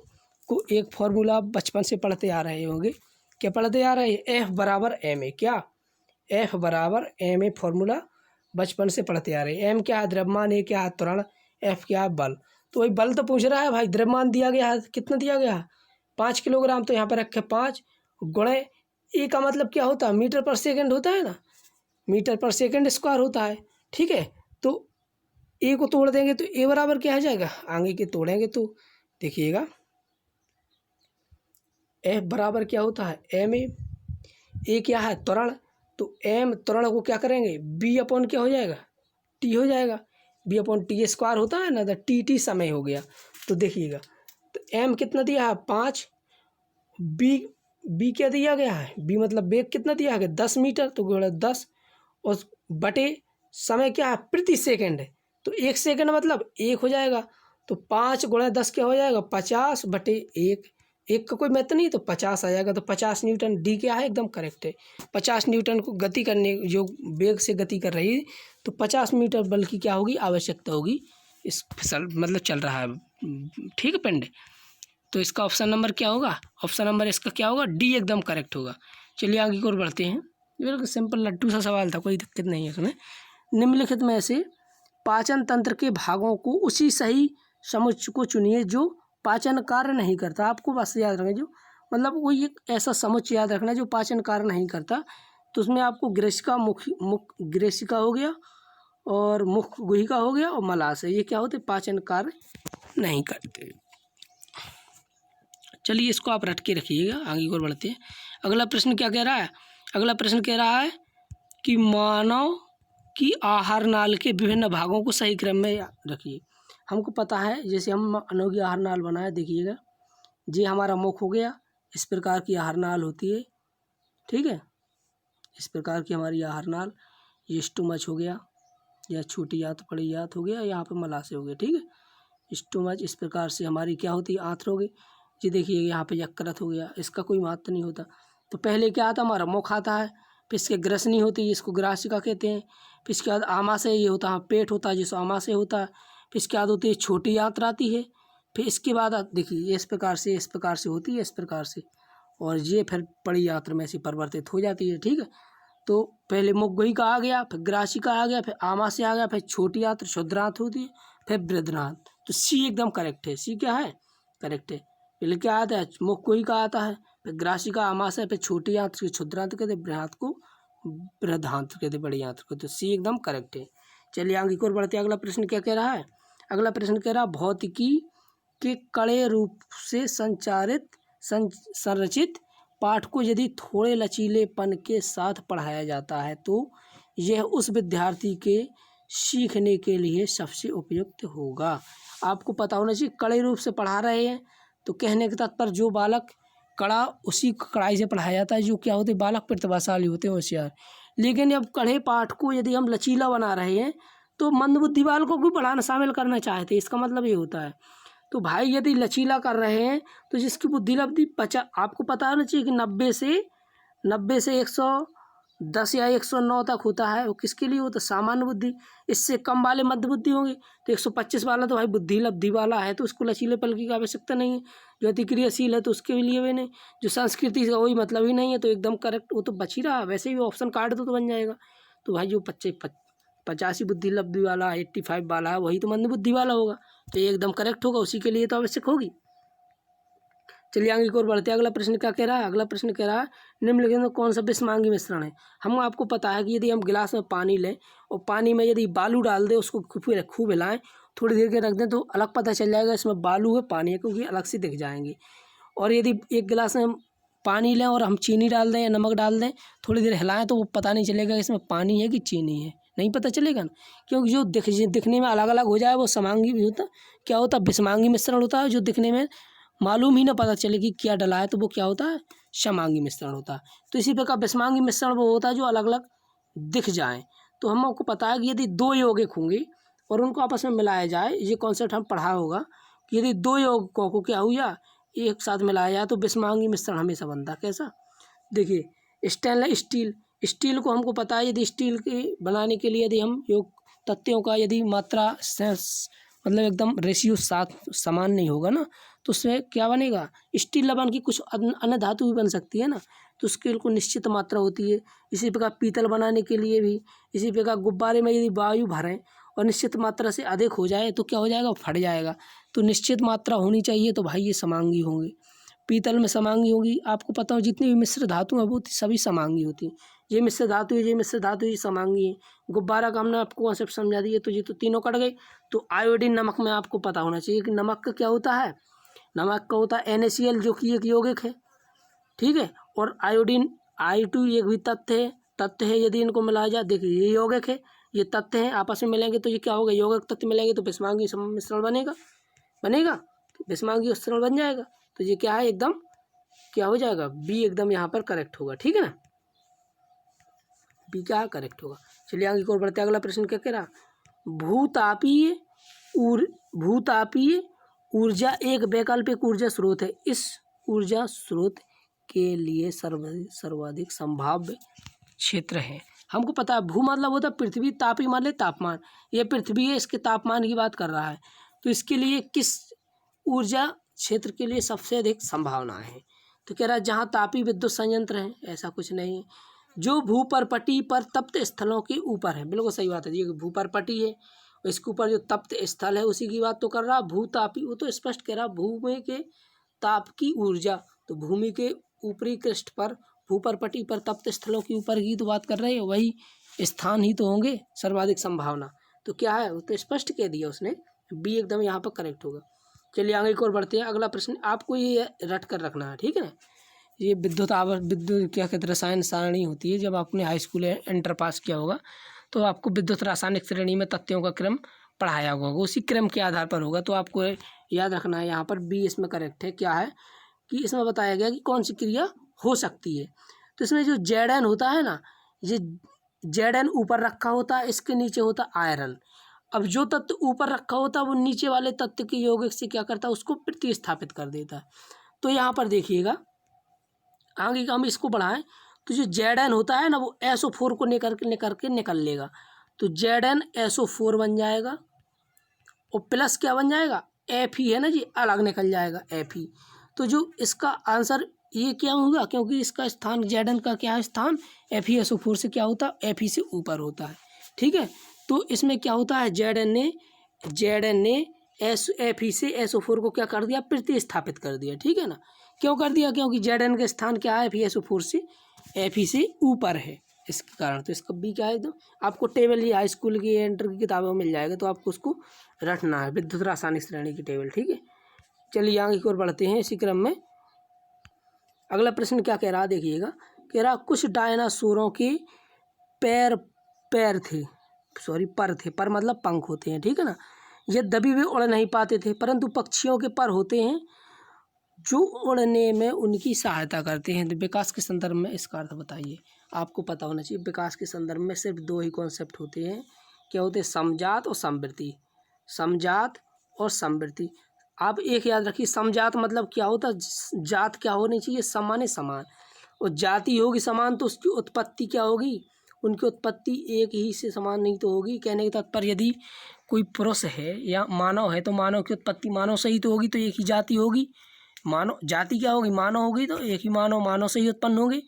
एक फॉर्मूला बचपन से पढ़ते आ रहे होंगे। क्या पढ़ते आ रहे हैं? F बराबर एम ए। क्या? F बराबर एम ए फॉर्मूला बचपन से पढ़ते आ रहे हैं। एम क्या है, द्रव्यमान, ए क्या है, त्वरण, एफ क्या है, बल। तो वही बल तो पूछ रहा है भाई। द्रव्यमान दिया गया है, कितना दिया गया है, 5 किलोग्राम। तो यहाँ पर रखे 5 गुणे ए का मतलब क्या होता है, मीटर पर सेकंड होता है ना, मीटर पर सेकंड स्क्वायर होता है। ठीक है, तो ए को तोड़ देंगे तो ए बराबर क्या आ जाएगा, आगे के तोड़ेंगे तो देखिएगा एफ बराबर क्या होता है, एम ए क्या है, त्वरण। तो एम त्वरण को क्या करेंगे, बी अपॉन क्या हो जाएगा, टी हो जाएगा। बी अपॉन टी स्क्वायर होता है ना, तो टी समय हो गया। तो देखिएगा, तो एम कितना दिया है, 5। बी क्या दिया गया है, बी मतलब वेग कितना दिया है, 10 मीटर। तो गुणा 10 और बटे समय क्या है, प्रति सेकंड है। तो 1 सेकंड मतलब 1 हो जाएगा। तो 5 गुणा 10 क्या हो जाएगा, 50 बटे 1। एक का कोई महत्व नहीं, तो 50 आ जाएगा। तो 50 न्यूटन, डी क्या है, एकदम करेक्ट है। 50 न्यूटन को गति करने, जो वेग से गति कर रही है, तो 50 मीटर बल की क्या होगी, आवश्यकता होगी। इस फिसल मतलब चल रहा है, ठीक है पिंड। तो इसका ऑप्शन नंबर क्या होगा, ऑप्शन नंबर इसका क्या होगा, डी एकदम करेक्ट होगा। चलिए आगे की ओर बढ़ते हैं। बिल्कुल सिंपल लट्टू सा सवाल था, कोई दिक्कत नहीं है इसमें। निम्नलिखित में से पाचन तंत्र के भागों को उसी सही समुच्चय को चुनिए जो पाचन कार्य नहीं करता। आपको बस याद रखना, जो मतलब कोई एक ऐसा समुच्चय याद रखना जो पाचन कार्य नहीं करता। तो उसमें आपको ग्रेसिका, मुख ग्रेसिका हो गया, और मुख गुहिका हो गया, और मलाशय, ये क्या होते, पाचन कार्य नहीं करते। चलिए इसको आप रट के रखिएगा, आगे की ओर बढ़ते हैं। अगला प्रश्न क्या कह रहा है, अगला प्रश्न कह रहा है कि मानव की आहार नाल के विभिन्न भागों को सही क्रम में रखिए। हमको पता है, जैसे हम मानव की आहार नाल बनाए, देखिएगा ये हमारा मुख हो गया, इस प्रकार की आहार नाल होती है। ठीक है, इस प्रकार की हमारी आहार नाल, ये स्टोमच हो गया, या छोटी आंत बड़ी आंत हो गया, यहाँ पे मलाशय हो गया। ठीक है, स्टोमच इस प्रकार से हमारी क्या होती है, आंत हो गई। ये देखिए यहाँ पे यकृत हो गया, इसका कोई महत्व नहीं होता। तो पहले क्या आता, हमारा मुख आता है, फिर इसके ग्रसनी होती है, इसको ग्रासिका कहते हैं। फिर इसके बाद आमाशय ये होता है, पेट होता है जिसको आमाशय होता है। फिर इसके बाद होती है छोटी आंत आती है। फिर इसके बाद देखिए इस प्रकार से होती है, इस प्रकार से, और ये फिर बड़ी आंत में से परिवर्तित हो जाती है। ठीक है, तो पहले मुख गुहिका आ गया, फिर ग्रासिका आ गया, फिर आमाशय आ गया, फिर छोटी आंत क्षुद्रांत होती है, फिर बृहदांत। तो सी एकदम करेक्ट है, सी क्या है, करेक्ट है। पहले क्या आता है, मुख गुहिका आता है, फिर ग्रासिका, आमाशय, फिर छोटी आंत की क्षुद्रांत कहते, बृहदांत को बृहदांत कहते, बड़ी आंत को। तो सी एकदम करेक्ट है। चलिए आगे की ओर बढ़ते हैं। अगला प्रश्न क्या कह रहा है, अगला प्रश्न कह रहा है भौतिकी के कड़े रूप से संरचित पाठ को यदि थोड़े लचीलेपन के साथ पढ़ाया जाता है तो यह उस विद्यार्थी के सीखने के लिए सबसे उपयुक्त होगा। आपको पता होना चाहिए, कड़े रूप से पढ़ा रहे हैं, तो कहने के तात्पर्य जो बालक कड़ा, उसी कड़ाई से पढ़ाया जाता है, जो क्या होते, बालक प्रतिभाशाली होते हैं, होशियार। लेकिन अब कड़े पाठ को यदि हम लचीला बना रहे हैं, तो मंदबुद्धि बालकों को भी पढ़ाना शामिल करना चाहते हैं, इसका मतलब ये होता है। तो भाई यदि लचीला कर रहे हैं, तो जिसकी बुद्धि लब्धि आपको पता होना चाहिए कि 90 से 110 या 109 तक होता है, वो किसके लिए होता है, सामान्य बुद्धि। इससे कम वाले मध्य बुद्धि होंगे। तो 125 वाला तो भाई बुद्धि लब्धि वाला है, तो उसको लचीलेपन की आवश्यकता नहीं है। जो अति क्रियाशील है तो उसके लिए भी नहीं, जो संस्कृति से कोई मतलब ही नहीं है, तो एकदम करेक्ट, वो तो बच ही रहा। वैसे भी ऑप्शन काट दो तो बन जाएगा। तो भाई जो 85 बुद्धि लब्धि वाला, 85 वाला है, वही तो मंद बुद्धि वाला होगा, तो ये एकदम करेक्ट होगा, उसी के लिए तो आवश्यक होगी। चलिए आगे की ओर बढ़ते हैं। अगला प्रश्न क्या कह रहा है, अगला प्रश्न कह रहा है निम्नलिखित में कौन सा विषमांगी मिश्रण है। हम आपको पता है कि यदि हम गिलास में पानी लें और पानी में यदि बालू डाल दें, उसको खूब हिलाएं, थोड़ी देर के रख दें तो अलग पता चल जाएगा इसमें बालू है पानी है, क्योंकि अलग से दिख जाएंगे। और यदि एक गिलास में हम पानी लें और हम चीनी डाल दें या नमक डाल दें, थोड़ी देर हिलाएं तो वो पता नहीं चलेगा इसमें पानी है कि चीनी है, नहीं पता चलेगा ना, क्योंकि जो दिखने में अलग अलग हो जाए वो समांगी भी होता, क्या होता है विषमांगी मिश्रण होता है। जो दिखने में मालूम ही ना पता चले कि क्या डला है तो वो क्या होता है समांगी मिश्रण होता है। तो इसी प्रकार विषमांगी मिश्रण वो होता है जो अलग अलग दिख जाए। तो हम आपको पता है कि यदि दो यौगिक होंगे और उनको आपस में मिलाया जाए, ये कॉन्सेप्ट हम पढ़ा होगा कि यदि दो यौगिकों को क्या हुआ एक साथ मिलाया जाए तो विषमांगी मिश्रण हमेशा बनता। कैसा, देखिए स्टेनलेस स्टील को हमको पता है, यदि स्टील के बनाने के लिए यदि हम योग तत्वों का यदि मात्रा मतलब एकदम रेशियो साथ समान नहीं होगा ना, तो उसमें क्या बनेगा, स्टील लबन की कुछ अन्य धातु भी बन सकती है ना, तो उसके को निश्चित मात्रा होती है। इसी प्रकार पीतल बनाने के लिए भी, इसी प्रकार गुब्बारे में यदि वायु भरें और निश्चित मात्रा से अधिक हो जाए तो क्या हो जाएगा, फट जाएगा। तो निश्चित मात्रा होनी चाहिए, तो भाई ये समांगी होंगे। पीतल में समांगी होगी, आपको पता हो जितनी भी मिश्र धातु हैं वो सभी समांगी होती हैं। ये मिश्र धातु है, ये मिश्र धातु, ये समांगी है। गुब्बारा का हमने आपको कॉन्सेप्ट समझा दिए, तो ये तो तीनों कट गए। तो आयोडीन नमक में आपको पता होना चाहिए कि नमक का क्या होता है, नमक का होता है NaCl जो कि एक यौगिक है, ठीक है। और आयोडीन I2 एक भी तत्व है। यदि इनको मिलाया जाए, देखिए ये यौगिक है, ये तत्व हैं, आपस में मिलेंगे तो ये क्या होगा, यौगिक तत्व मिलेंगे तो विषमांगी मिश्रण बनेगा तो विषमांगी मिश्रण बन जाएगा। तो ये क्या है, एकदम क्या हो जाएगा, बी एकदम यहाँ पर करेक्ट होगा, ठीक है ना, बी क्या करेक्ट होगा। चलिए आगे की ओर बढ़ते हैं। अगला प्रश्न क्या कह रहा, भूतापीय ऊर्जा एक वैकल्पिक ऊर्जा स्रोत है, इस ऊर्जा स्रोत के लिए सर्वाधिक संभाव्य क्षेत्र है। हमको पता है भू मतलब होता है पृथ्वी, तापी मान ले तापमान, ये पृथ्वी है, इसके तापमान की बात कर रहा है। तो इसके लिए किस ऊर्जा क्षेत्र के लिए सबसे अधिक संभावना है, तो कह रहा है जहाँ तापी विद्युत संयंत्र हैं, ऐसा कुछ नहीं है। जो भूपरपटी पर तप्त स्थलों के ऊपर है, बिल्कुल सही बात है, ये भूपरपटी है, इसके ऊपर जो तप्त स्थल है उसी की बात तो कर रहा। भूतापी, वो तो स्पष्ट कह रहा भूमि के ताप की ऊर्जा, तो भूमि के ऊपरी पृष्ठ पर भूपरपटी पर तप्त स्थलों के ऊपर की तो बात कर रहे हैं, वही स्थान ही तो होंगे सर्वाधिक संभावना। तो क्या है, वो तो स्पष्ट कह दिया उसने, बी एकदम यहाँ पर करेक्ट होगा। चलिए आगे की ओर बढ़ते हैं। अगला प्रश्न आपको ये रट कर रखना है, ठीक है ना। ये विद्युत क्या कहते हैं, रसायन सारणी होती है। जब आपने हाई स्कूल इंटर पास किया होगा तो आपको विद्युत रासायनिक श्रेणी में तत्वों का क्रम पढ़ाया होगा, उसी क्रम के आधार पर होगा। तो आपको याद रखना है, यहाँ पर बी इसमें करेक्ट है। क्या है कि इसमें बताया गया कि कौन सी क्रिया हो सकती है। तो इसमें जो Zn होता है ना, ये Zn ऊपर रखा होता है, इसके नीचे होता है आयरन। अब जो तत्व ऊपर रखा होता है वो नीचे वाले तत्व के यौगिक से क्या करता है, उसको प्रतिस्थापित कर देता है। तो यहाँ पर देखिएगा, आगे का हम इसको बढ़ाएं तो जो Zn होता है ना, वो SO4 को निकल लेगा, तो Zn SO4 बन जाएगा, और प्लस क्या बन जाएगा, Fe है ना जी, अलग निकल जाएगा Fe। तो जो इसका आंसर ये क्या होगा, क्योंकि इसका स्थान Zn का क्या है, स्थान FeSO4 से क्या होता है, Fe से ऊपर होता है, ठीक है। तो इसमें क्या होता है, Zn ने Fe से SO4 को क्या कर दिया, प्रतिस्थापित कर दिया, ठीक है ना। क्यों कर दिया, क्योंकि Zn का स्थान क्या है, FeSO4 से Fe से ऊपर है, इसके कारण। तो इसका बी क्या है, तो आपको टेबल ये हाई स्कूल की इंटर की किताबों में मिल जाएगा, तो आपको उसको रटना है, विद्युत रासायनिक श्रेणी की टेबल, ठीक है। चलिए आगे की ओर बढ़ते हैं इसी क्रम में। अगला प्रश्न क्या कह रहा, देखिएगा, कह रहा कुछ डायनासोरों के पर थे, पर मतलब पंख होते हैं, ठीक है ना। यद्यपि वे उड़ नहीं पाते थे, परंतु पक्षियों के पर होते हैं जो उड़ने में उनकी सहायता करते हैं। तो विकास के संदर्भ में इसका अर्थ बताइए। आपको पता होना चाहिए, विकास के संदर्भ में सिर्फ दो ही कॉन्सेप्ट होते हैं, क्या होते हैं, समजात और समवृद्धि। समजात और समवृद्धि, आप एक याद रखिए, समजात मतलब क्या होता है, जात क्या होनी चाहिए, समान समान, और जाति होगी समान तो उसकी उत्पत्ति क्या होगी, उनकी उत्पत्ति एक ही से समान नहीं तो होगी। कहने के तात्पर्य, यदि कोई पुरुष है या मानव है तो मानव की उत्पत्ति मानव से ही तो होगी, तो एक ही जाति होगी। मानव जाति क्या होगी, मानव होगी, तो एक ही मानव से ही उत्पन्न होंगे।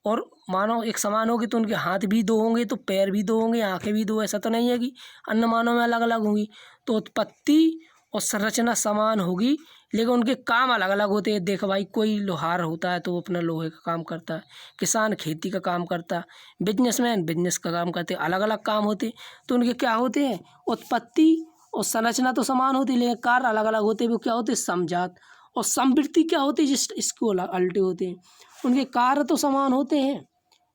और मानव एक समान होगी तो उनके हाथ भी दो होंगे, तो पैर भी दो होंगे, आंखें भी दो, ऐसा तो नहीं है कि अन्य मानव में अलग अलग होंगी। तो उत्पत्ति और संरचना समान होगी, लेकिन उनके काम अलग अलग होते हैं। देख भाई, कोई लोहार होता है तो वो अपना लोहे का काम करता है, किसान खेती का काम करता है, बिजनेसमैन बिजनेस का काम करते हैं, अलग अलग काम होते हैं। तो उनके क्या होते हैं, उत्पत्ति और संरचना तो समान होती है लेकिन कार्य अलग अलग होते हैं। वो क्या होते हैं? समजात। और समवृत्ति क्या होती है? जिस इसको अल्टे होते हैं। उनके कार्य तो समान होते हैं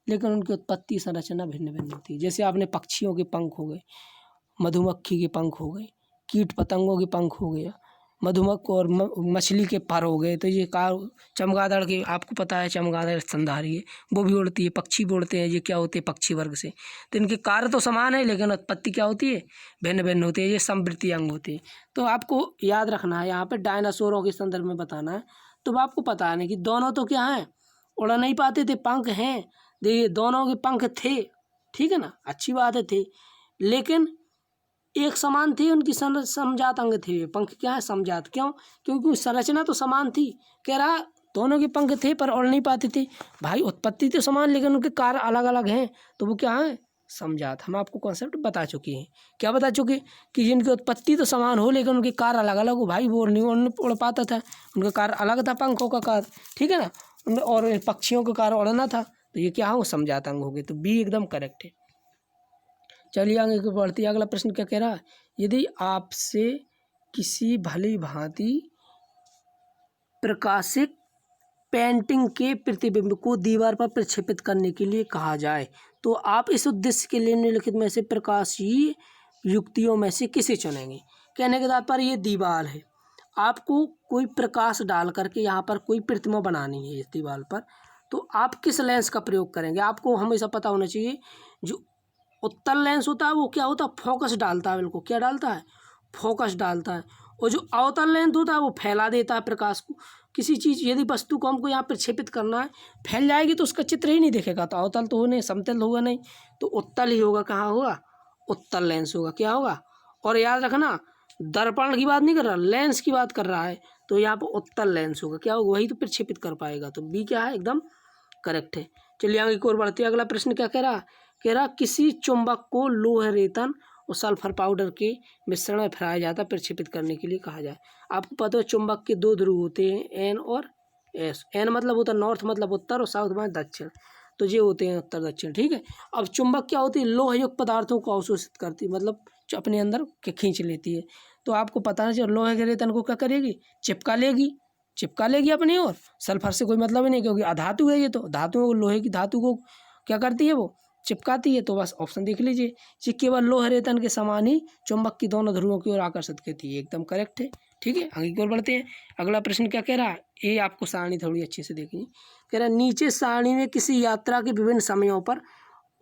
लेकिन उनकी उत्पत्ति संरचना भिन्न भिन्न होती है। जैसे आपने पक्षियों के पंख हो गए, मधुमक्खी के पंख हो गए, कीट पतंगों के पंख हो गया, मधुमक्खी और मछली के पर हो गए। तो ये चमगादड़ के, आपको पता है चमगादड़ स्तनधारी है, वो भी उड़ती है, पक्षी भी उड़ते हैं। ये क्या होते हैं? पक्षी वर्ग से। तो इनके कार्य तो समान है लेकिन उत्पत्ति क्या होती है? भिन्न भिन्न होती है। ये समवृत्तीय अंग होते हैं। तो आपको याद रखना है, यहाँ पे डायनासोरों के संदर्भ में बताना है। तो आपको पता है कि दोनों तो क्या है? उड़ नहीं पाते थे, पंख हैं। देखिए दोनों के पंख थे, ठीक है ना, अच्छी बात है थे, लेकिन एक समान थी उनकी समजात अंग थे। पंख क्या है? समजात। क्यों? क्योंकि संरचना तो समान थी। कह रहा दोनों के पंख थे पर उड़ नहीं पाते थे। भाई उत्पत्ति तो समान लेकिन उनके कार्य अलग अलग हैं, तो वो क्या है? समजात। हम आपको कॉन्सेप्ट बता चुके हैं। क्या बता चुके? कि जिनकी उत्पत्ति तो समान हो लेकिन उनके कार्य अलग अलग हो। भाई वो नहीं उड़ पाता था, उनका कार्य अलग था, पंखों का कार्य, ठीक है ना, और पक्षियों का कार्य उड़ना था। तो ये क्या हो? समजात अंग हो गए। तो बी एकदम करेक्ट है। चलिए आगे को बढ़ती है। अगला प्रश्न क्या कह रहा है? यदि आपसे किसी भली भांति प्रकाशित पेंटिंग के प्रतिबिंब को दीवार पर प्रक्षेपित करने के लिए कहा जाए तो आप इस उद्देश्य के लिए निम्नलिखित में से प्रकाशीय युक्तियों में से किसे चुनेंगे? कहने के तात्पर्य ये दीवार है, आपको कोई प्रकाश डाल करके यहाँ पर कोई प्रतिमा बनानी है इस दीवार पर, तो आप किस लेंस का प्रयोग करेंगे? आपको हमेशा पता होना चाहिए जो उत्तल लेंस होता है वो क्या होता है? फोकस डालता है, बिल्कुल क्या डालता है? फोकस डालता है। और जो अवतल लेंस होता है वो फैला देता है प्रकाश को। किसी चीज़, यदि वस्तु को हमको यहाँ प्रक्षेपित करना है, फैल जाएगी तो उसका चित्र ही नहीं दिखेगा। तो अवतल तो हो नहीं, समतल होगा नहीं, तो उत्तल ही होगा। कहाँ होगा? उत्तल लेंस होगा। क्या होगा? और याद रखना, दर्पण की बात नहीं कर रहा, लेंस की बात कर रहा है। तो यहाँ पर उत्तल लेंस होगा। क्या होगा? वही तो प्रक्षेपित कर पाएगा। तो बी क्या है? एकदम करेक्ट है। चलिए आगे की ओर बढ़ते हैं। अगला प्रश्न क्या कह रहा? कह रहा किसी चुंबक को लोह रेतन और सल्फर पाउडर के मिश्रण में फैलाया जाता है प्रक्षेपित करने के लिए कहा जाए। आपको पता है चुंबक के दो ध्रुव होते हैं, एन और एस। एन मतलब होता है नॉर्थ, मतलब उत्तर, और साउथ मतलब दक्षिण। तो ये होते हैं उत्तर दक्षिण, ठीक है। अब चुंबक क्या होती है? लोहयुक्त पदार्थों को अवशोषित करती है, मतलब अपने अंदर के खींच लेती है। तो आपको पता है लोहे के रेतन को क्या करेगी? चिपका लेगी अपनी ओर। सल्फर से कोई मतलब ही नहीं, क्योंकि अधातु है ये, तो धातुओं को, लोहे की धातु को क्या करती है? वो चिपकाती है। तो बस ऑप्शन देख लीजिए, ये केवल लोह रेतन के समान ही चुंबक की दोनों ध्रुवों की ओर आकर्षित करती है। एकदम करेक्ट है, ठीक है। आगे की ओर बढ़ते हैं। अगला प्रश्न क्या कह रहा है? ये आपको सारणी थोड़ी अच्छे से देखिए। कह रहा है नीचे सारणी में किसी यात्रा के विभिन्न समयों पर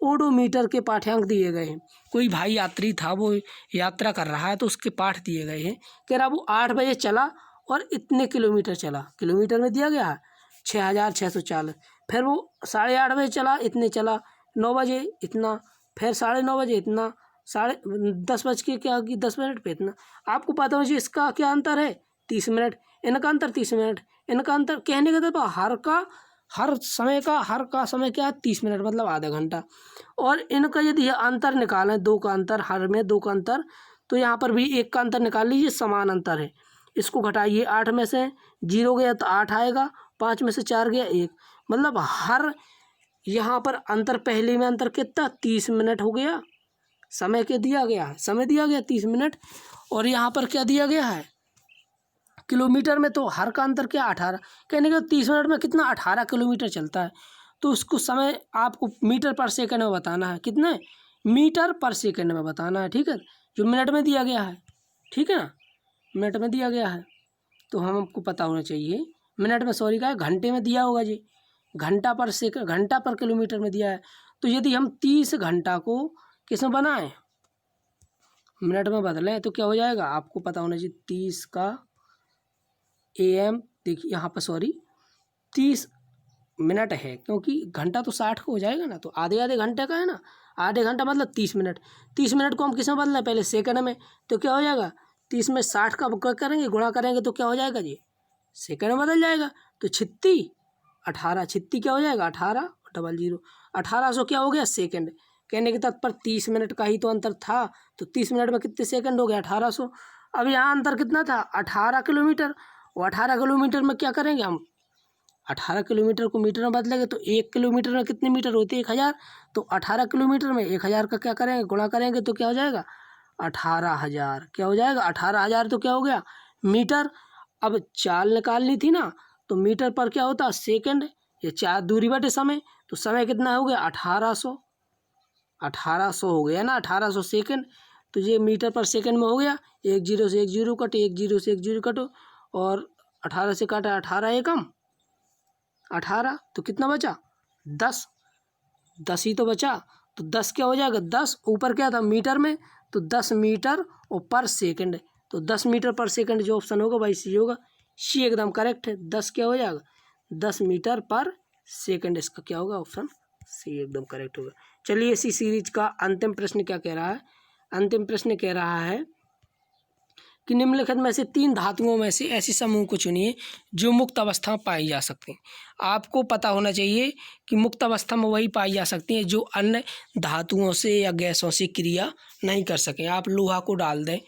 ओडोमीटर के पाठ्यांक दिए गए हैं। कोई भाई यात्री था, वो यात्रा कर रहा है, तो उसके पाठ दिए गए हैं। कह रहा वो 8 बजे चला और इतने किलोमीटर चला, किलोमीटर में दिया गया है 6640। फिर वो 8:30 बजे चला, इतने चला, 9 बजे इतना, फिर 9:30 बजे इतना, 10 बज के क्या कि 10 मिनट पे इतना। आपको पता हो इसका क्या अंतर है? 30 मिनट। इनका अंतर 30 मिनट। इनका अंतर, कहने का तो हर समय क्या है? 30 मिनट, मतलब आधा घंटा। और इनका यदि अंतर निकालें, दो का अंतर, हर में दो का अंतर, तो यहाँ पर भी एक का अंतर निकाल लीजिए, समान अंतर है। इसको घटाइए, 8 में से 0 गया तो 8 आएगा, 5 में से 4 गया 1, मतलब हर यहाँ पर अंतर, पहले में अंतर कितना? 30 मिनट हो गया। समय क्या दिया गया है? समय दिया गया 30 मिनट। और यहाँ पर क्या दिया गया है? किलोमीटर में। तो हर का अंतर क्या? 18। कहने का 30 मिनट में कितना? 18 किलोमीटर चलता है। तो उसको समय आपको मीटर पर सेकंड में बताना है। कितने? मीटर पर सेकंड में बताना है, ठीक है। जो मिनट में दिया गया है, ठीक है ना, मिनट में दिया गया है, तो हमको पता होना चाहिए। मिनट में, सॉरी, का है घंटे में दिया होगा जी, घंटा पर सेकंड, घंटा पर किलोमीटर में दिया है। तो यदि हम 30 घंटा को किस में बनाएं? मिनट में बदलें तो क्या हो जाएगा? आपको पता होना चाहिए 30 का AM, देखिए यहाँ पर, सॉरी, 30 मिनट है, क्योंकि घंटा तो 60 का हो जाएगा ना, तो आधे घंटे का है ना, आधे घंटा मतलब 30 मिनट। 30 मिनट को हम किस में बदलें? पहले सेकंड में। तो क्या हो जाएगा? 30 में 60 का क्या करेंगे? गुणा करेंगे तो क्या हो जाएगा जी? सेकंड में बदल जाएगा। तो 36 18, 36 क्या हो जाएगा? 18 00, 1800 क्या हो गया? सेकंड। कहने के तात्पर्य 30 मिनट का ही तो अंतर था, तो 30 मिनट में कितने सेकंड हो गए? 1800। अब यहाँ अंतर कितना था? 18 किलोमीटर। और 18 किलोमीटर में क्या करेंगे हम? 18 किलोमीटर को मीटर में बदलेंगे तो 1 किलोमीटर में कितने मीटर होते हैं? 1000। तो 18 किलोमीटर में 1000 का क्या करेंगे? गुणा करेंगे तो क्या हो जाएगा? 18,000। क्या हो जाएगा 18,000 तो क्या हो गया मीटर। अब चाल निकालनी थी ना, तो मीटर पर क्या होता है सेकंड, ये 4 दूरी बटे समय, तो समय कितना हो गया 1800। 1800 हो गया ना, 1800 सेकंड। तो ये मीटर पर सेकंड में हो गया। 1 जीरो से 1 जीरो कटे, 1 जीरो से 1 जीरो कटो, और 18 से काटा 18 एकम 18, तो कितना बचा 10। 10 ही तो बचा। तो 10 क्या हो जाएगा 10, ऊपर क्या था मीटर में, तो 10 मीटर और पर सेकंड, तो 10 मीटर पर सेकंड जो ऑप्शन होगा भाई सी होगा। सी एकदम करेक्ट है। 10 क्या हो जाएगा 10 मीटर पर सेकंड, इसका क्या होगा ऑप्शन सी एकदम करेक्ट होगा। चलिए इसी सीरीज का अंतिम प्रश्न क्या कह रहा है। अंतिम प्रश्न कह रहा है कि निम्नलिखित में से 3 धातुओं में से ऐसे समूह को चुनिए जो मुक्त अवस्था में पाई जा सकती हैं। आपको पता होना चाहिए कि मुक्त अवस्था में वही पाई जा सकती हैं जो अन्य धातुओं से या गैसों से क्रिया नहीं कर सकें। आप लोहा को डाल दें,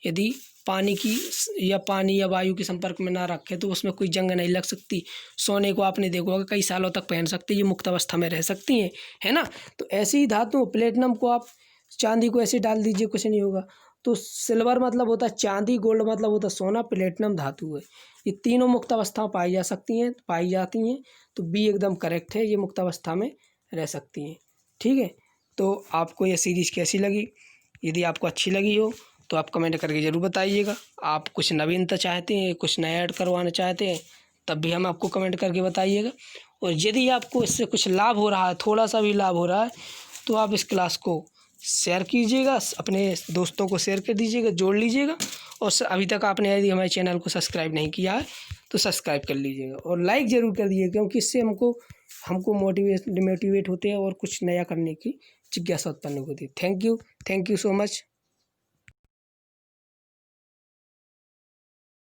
यदि पानी या वायु के संपर्क में ना रखें तो उसमें कोई जंग नहीं लग सकती। सोने को आपने देखा होगा कई सालों तक पहन सकते, ये मुक्त अवस्था में रह सकती हैं, है ना। तो ऐसी ही धातु प्लेटिनम को आप चांदी को ऐसे डाल दीजिए, कुछ नहीं होगा। तो सिल्वर मतलब होता है चांदी, गोल्ड मतलब होता है सोना, प्लेटिनम धातु है। ये तीनों मुक्त अवस्था में पाई जाती हैं। तो बी एकदम करेक्ट है, ये मुक्त अवस्था में रह सकती हैं। ठीक है, तो आपको ये सीरीज़ कैसी लगी? यदि आपको अच्छी लगी हो तो आप कमेंट करके ज़रूर बताइएगा। आप कुछ नवीनता चाहते हैं, कुछ नया ऐड करवाना चाहते हैं, तब भी हम आपको कमेंट करके बताइएगा। और यदि आपको इससे कुछ लाभ हो रहा है, थोड़ा सा भी लाभ हो रहा है, तो आप इस क्लास को शेयर कीजिएगा, अपने दोस्तों को शेयर कर दीजिएगा, जोड़ लीजिएगा। और अभी तक आपने यदि हमारे चैनल को सब्सक्राइब नहीं किया है तो सब्सक्राइब कर लीजिएगा और लाइक ज़रूर कर दीजिएगा, क्योंकि इससे हमको मोटिवेट होते हैं और कुछ नया करने की जिज्ञासा उत्पन्न होती है। Thank you so much.